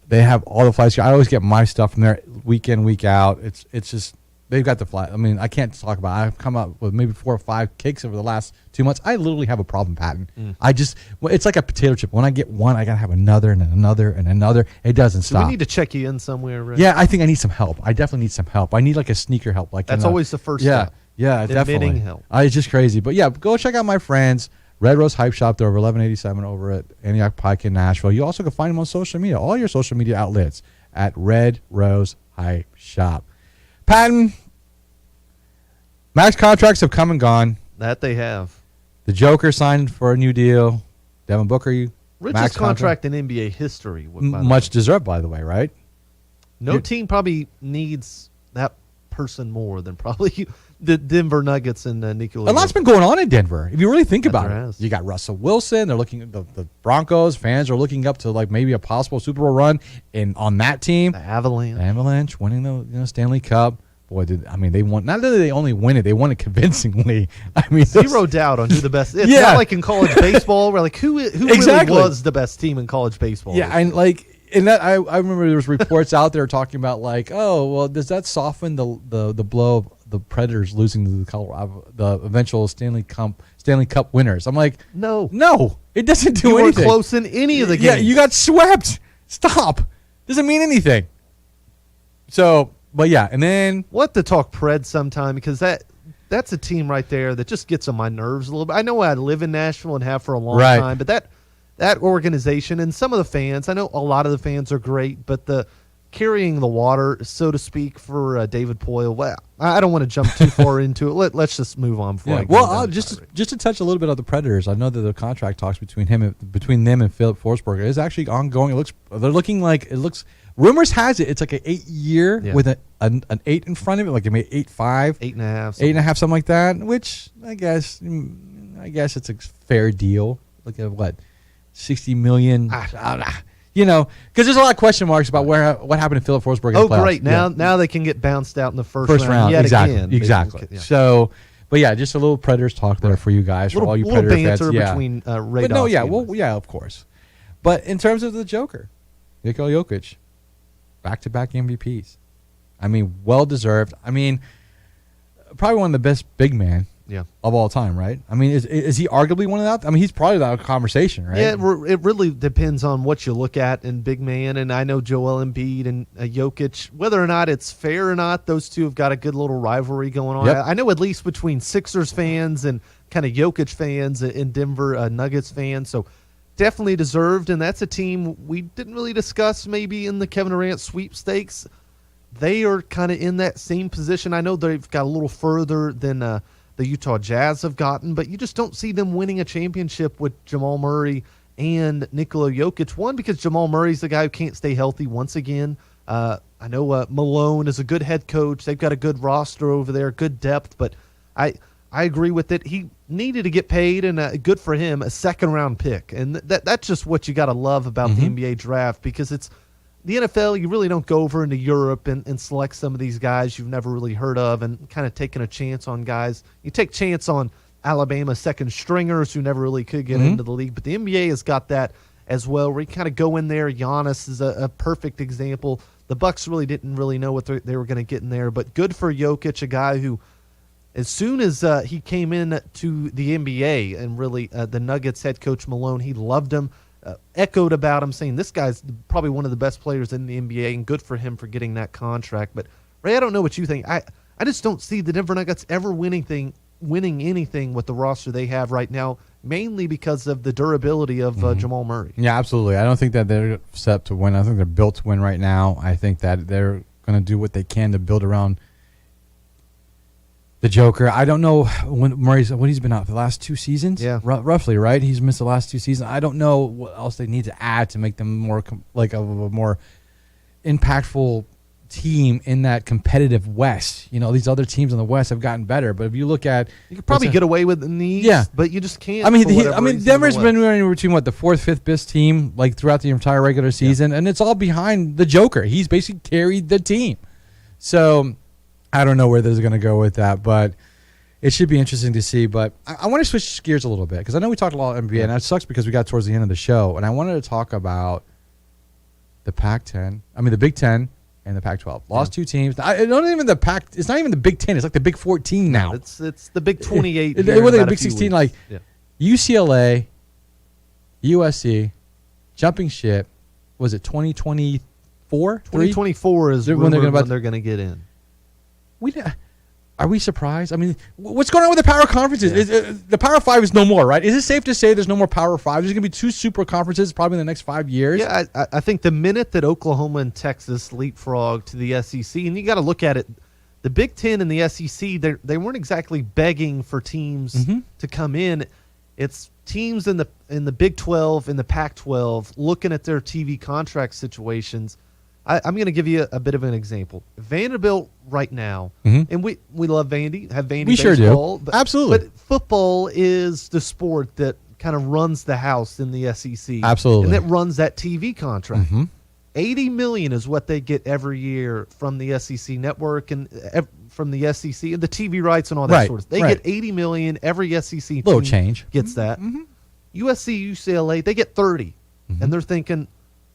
[SPEAKER 9] They have all the flyest gear. I always get my stuff from there week in, week out. It's just, they've got the fly. I mean, I can't talk about it. I've come up with maybe 4 or 5 kicks over the last 2 months. I literally have a problem, Patton. It's like a potato chip. When I get one, I got to have another and another and another. It doesn't stop.
[SPEAKER 8] Do we need to check you in somewhere, Rick?
[SPEAKER 9] Yeah, I think I need some help. I definitely need some help. I need like a sneaker help. Like
[SPEAKER 8] That's always the first step.
[SPEAKER 9] Yeah,
[SPEAKER 8] Admitting
[SPEAKER 9] definitely.
[SPEAKER 8] help.
[SPEAKER 9] It's just crazy. But yeah, go check out my friends. Red Rose Hype Shop. They're over 1187 over at Antioch Pike in Nashville. You also can find them on social media, all your social media outlets at Red Rose Hype Shop. Patton, max contracts have come and gone.
[SPEAKER 8] That they have.
[SPEAKER 9] The Joker signed for a new deal. Devin Booker,
[SPEAKER 8] richest
[SPEAKER 9] max
[SPEAKER 8] contract in NBA history.
[SPEAKER 9] Much deserved, by the way, right?
[SPEAKER 8] No team probably needs that person more than probably the Denver Nuggets and Nikola.
[SPEAKER 9] A lot's been going on in Denver. If you really think about
[SPEAKER 8] there
[SPEAKER 9] it,
[SPEAKER 8] has.
[SPEAKER 9] you got Russell Wilson. They're looking at the Broncos. Fans are looking up to like maybe a possible Super Bowl run on that team.
[SPEAKER 8] The Avalanche.
[SPEAKER 9] Avalanche winning the Stanley Cup. Boy, they won. Not that they only win it, they won it convincely. I mean,
[SPEAKER 8] zero doubt on who the best. It's not like in college baseball where like who
[SPEAKER 9] exactly
[SPEAKER 8] really was the best team in college baseball.
[SPEAKER 9] Yeah, and like in that, I remember there was reports out there talking about like, oh well, does that soften the blow of the Predators losing to the eventual Stanley Cup winners? I'm like, no, it doesn't do anything.
[SPEAKER 8] You weren't close in any of the games.
[SPEAKER 9] Yeah, you got swept. Stop. Doesn't mean anything. So. But yeah, and then
[SPEAKER 8] we'll have to talk Preds sometime because that's a team right there that just gets on my nerves a little bit. I know I live in Nashville and have for a long time, but that organization and some of the fans, I know a lot of the fans are great, but the carrying the water, so to speak, for David Poyle. Well, I don't want to jump too far into it. Let's just move on.
[SPEAKER 9] Just to touch a little bit on the Predators, I know that the contract talks between them and Philip Forsberg is actually ongoing. It looks. Rumors has it it's like an 8-year with an 8 in front of it, like they made 8.5, 8.5, something like that. Which I guess it's a fair deal. Look at what, $60 million. Because there's a lot of question marks about what happened to Philip Forsberg in the playoffs.
[SPEAKER 8] Great. Now they can get bounced out in the first round yet
[SPEAKER 9] exactly.
[SPEAKER 8] again.
[SPEAKER 9] So, but yeah, just a little Predators talk there for you guys, for all you Predator fans.
[SPEAKER 8] Between Ray Dosky
[SPEAKER 9] of course. But in terms of the Joker, Nikola Jokic, back-to-back MVPs. I mean, well-deserved. I mean, probably one of the best big men of all time, right? I mean, is he arguably one of that? I mean, he's probably that conversation, right?
[SPEAKER 8] Yeah, it really depends on what you look at in big man. And I know Joel Embiid and Jokic, whether or not it's fair or not, those two have got a good little rivalry going on.
[SPEAKER 9] Yep.
[SPEAKER 8] I know at least between Sixers fans and kind of Jokic fans and Denver Nuggets fans. So definitely deserved. And that's a team we didn't really discuss maybe in the Kevin Durant sweepstakes. They are kind of in that same position. I know they've got a little further than the Utah Jazz have gotten, but you just don't see them winning a championship with Jamal Murray and Nikola Jokic. One, because Jamal Murray's the guy who can't stay healthy once again. I know Malone is a good head coach. They've got a good roster over there, good depth, but I agree with it. He needed to get paid, and good for him, a second-round pick. And that's just what you got to love about the NBA draft, because it's the NFL, you really don't go over into Europe and select some of these guys you've never really heard of and kind of taking a chance on guys. You take chance on Alabama second stringers who never really could get into the league, but the NBA has got that as well, where you kind of go in there. Giannis is a perfect example. The Bucks really didn't really know what they were going to get in there, but good for Jokic, a guy who, as soon as he came in to the NBA and really the Nuggets head coach Malone, he loved him. Echoed about him, saying this guy's probably one of the best players in the NBA, and good for him for getting that contract. But Ray, I don't know what you think. I just don't see the Denver Nuggets ever winning anything with the roster they have right now, mainly because of the durability of Jamal Murray.
[SPEAKER 9] Yeah, absolutely. I don't think that they're set to win. I think they're built to win right now. I think that they're going to do what they can to build around the Joker. I don't know when he's been out for the last 2 seasons.
[SPEAKER 8] Yeah,
[SPEAKER 9] roughly, right? He's missed the last 2 seasons. I don't know what else they need to add to make them more a more impactful team in that competitive West. You know, these other teams in the West have gotten better, but if you look at,
[SPEAKER 8] you could probably get away with the East, but you just can't.
[SPEAKER 9] I mean, Denver's been running between the 4th, 5th best team like throughout the entire regular season, and it's all behind the Joker. He's basically carried the team. So I don't know where this is going to go with that, but it should be interesting to see. But I want to switch gears a little bit, because I know we talked a lot about NBA, and that sucks because we got towards the end of the show, and I wanted to talk about the the Big Ten and the Pac-12. Lost 2 teams. It's not even the Big Ten. It's like the Big 14 now.
[SPEAKER 8] It's the Big 28.
[SPEAKER 9] The Big 16, like UCLA, USC, jumping ship. Was it 2024?
[SPEAKER 8] 2024 is when they're going to get in. Are
[SPEAKER 9] we surprised? I mean, what's going on with the Power Conferences? The Power 5 is no more, right? Is it safe to say there's no more Power 5? There's going to be 2 super conferences probably in the next 5 years.
[SPEAKER 8] Yeah, I think the minute that Oklahoma and Texas leapfrog to the SEC, and you got to look at it, the Big Ten and the SEC, they weren't exactly begging for teams to come in. It's teams in the Big 12 and the Pac-12 looking at their TV contract situations. I'm going to give you a bit of an example. Vanderbilt right now, and we love Vandy, have Vandy
[SPEAKER 9] we
[SPEAKER 8] baseball.
[SPEAKER 9] Sure do. Absolutely.
[SPEAKER 8] But football is the sport that kind of runs the house in the SEC.
[SPEAKER 9] Absolutely.
[SPEAKER 8] And that runs that TV contract. $80 million is what they get every year from the SEC network and from the SEC and the TV rights and all that sort of stuff. They get $80 million. Every SEC team
[SPEAKER 9] little change
[SPEAKER 8] gets that. USC, UCLA, they get 30. And they're thinking,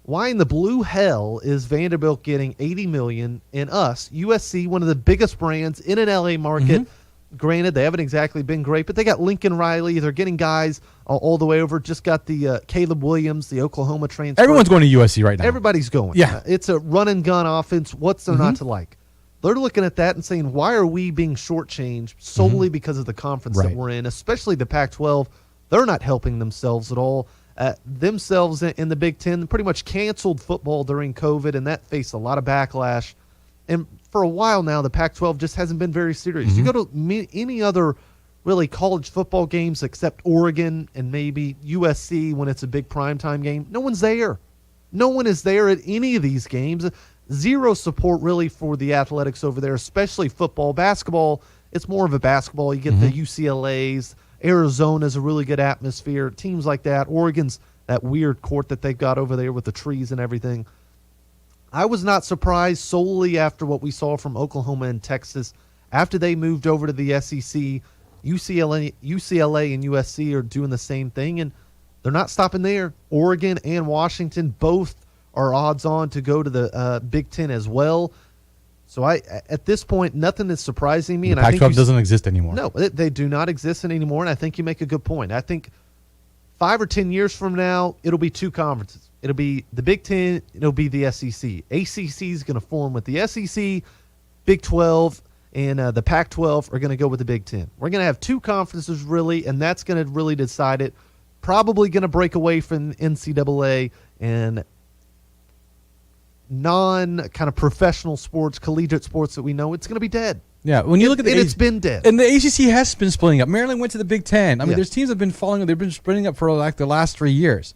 [SPEAKER 8] why in the blue hell is Vanderbilt getting $80 million and us, USC, one of the biggest brands in an LA market? Granted, they haven't exactly been great, but they got Lincoln Riley. They're getting guys all the way over. Just got the Caleb Williams, the Oklahoma transfer.
[SPEAKER 9] Everyone's going to USC right now.
[SPEAKER 8] Everybody's going.
[SPEAKER 9] Yeah.
[SPEAKER 8] It's a run-and-gun offense. What's there not to like? They're looking at that and saying, why are we being shortchanged solely because of the conference that we're in, especially the Pac-12? They're not helping themselves at all. themselves in the Big Ten pretty much canceled football during COVID, and that faced a lot of backlash. And for a while now, the Pac-12 just hasn't been very serious. You go to any other really college football games except Oregon and maybe USC when it's a big primetime game, no one's there. No one is there at any of these games. Zero support really for the athletics over there, especially football. Basketball, it's more of a basketball. You get the UCLAs. Arizona's a really good atmosphere. Teams like that. Oregon's that weird court that they've got over there with the trees and everything. I was not surprised solely after what we saw from Oklahoma and Texas. After they moved over to the SEC, UCLA and USC are doing the same thing, and they're not stopping there. Oregon and Washington both are odds on to go to the Big Ten as well. So at this point, nothing is surprising me.
[SPEAKER 9] The Pac-12 doesn't exist anymore.
[SPEAKER 8] No, they do not exist anymore, and I think you make a good point. I think 5 or 10 years from now, it'll be two conferences. It'll be the Big Ten, it'll be the SEC. ACC is going to form with the SEC, Big 12, and the Pac-12 are going to go with the Big Ten. We're going to have two conferences, really, and that's going to really decide it. Probably going to break away from NCAA and non-kind of professional sports, collegiate sports that we know. It's going to be dead.
[SPEAKER 9] Yeah, when you look at the
[SPEAKER 8] it's been dead.
[SPEAKER 9] And the ACC has been splitting up. Maryland went to the Big Ten. I mean, there's teams that have been falling. They've been splitting up for like the last 3 years.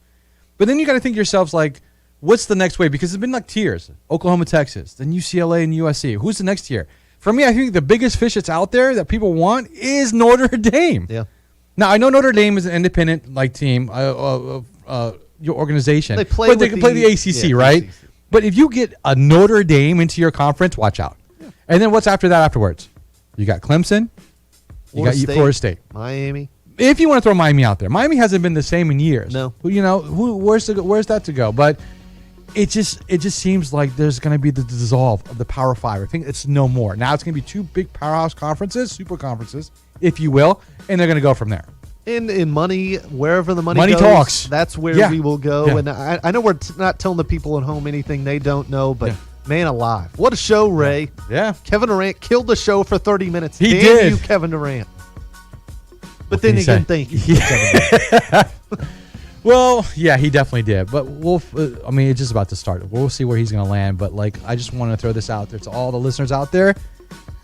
[SPEAKER 9] But then you got to think to yourselves, like, what's the next wave? Because it's been like tiers. Oklahoma, Texas, then UCLA and USC. Who's the next tier? For me, I think the biggest fish that's out there that people want is Notre Dame.
[SPEAKER 8] Yeah.
[SPEAKER 9] Now, I know Notre Dame is an independent like team, your organization.
[SPEAKER 8] They play
[SPEAKER 9] but they can play the ACC, right? ACC. But if you get a Notre Dame into your conference, watch out. Yeah. And then what's after that afterwards? You got Clemson. You got Florida State.
[SPEAKER 8] Miami.
[SPEAKER 9] If you want to throw Miami out there. Miami hasn't been the same in years.
[SPEAKER 8] No.
[SPEAKER 9] You know, where's that to go? But it just seems like there's going to be the dissolve of the Power Five. I think it's no more. Now it's going to be two big powerhouse conferences, super conferences, if you will, and they're going to go from there.
[SPEAKER 8] In money, wherever the money goes,
[SPEAKER 9] talks.
[SPEAKER 8] That's where we will go. Yeah. And I know we're not telling the people at home anything they don't know, but man alive. What a show, Ray.
[SPEAKER 9] Yeah.
[SPEAKER 8] Kevin Durant killed the show for 30 minutes.
[SPEAKER 9] He
[SPEAKER 8] Damn
[SPEAKER 9] did.
[SPEAKER 8] you, Kevin Durant. But then again, thank you.
[SPEAKER 9] Well, yeah, he definitely did. But I mean, it's just about to start. We'll see where he's going to land. But, like, I just want to throw this out there to all the listeners out there.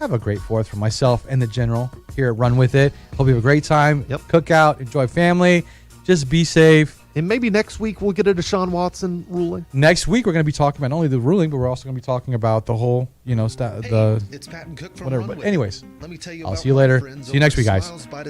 [SPEAKER 9] Have a great 4th for myself and the General here at Run With It. Hope you have a great time.
[SPEAKER 8] Yep.
[SPEAKER 9] Cook out. Enjoy family. Just be safe.
[SPEAKER 8] And maybe next week we'll get a Deshaun Watson ruling.
[SPEAKER 9] Next week we're going to be talking about not only the ruling, but we're also going to be talking about the whole,
[SPEAKER 5] it's Patton Cook from
[SPEAKER 9] whatever.
[SPEAKER 5] Run
[SPEAKER 9] But
[SPEAKER 5] With
[SPEAKER 9] anyways,
[SPEAKER 5] Let me tell you
[SPEAKER 9] I'll
[SPEAKER 5] about
[SPEAKER 9] see you later.
[SPEAKER 5] my friends
[SPEAKER 9] See you next
[SPEAKER 5] over
[SPEAKER 9] week,
[SPEAKER 5] at
[SPEAKER 9] guys.
[SPEAKER 5] Smiles by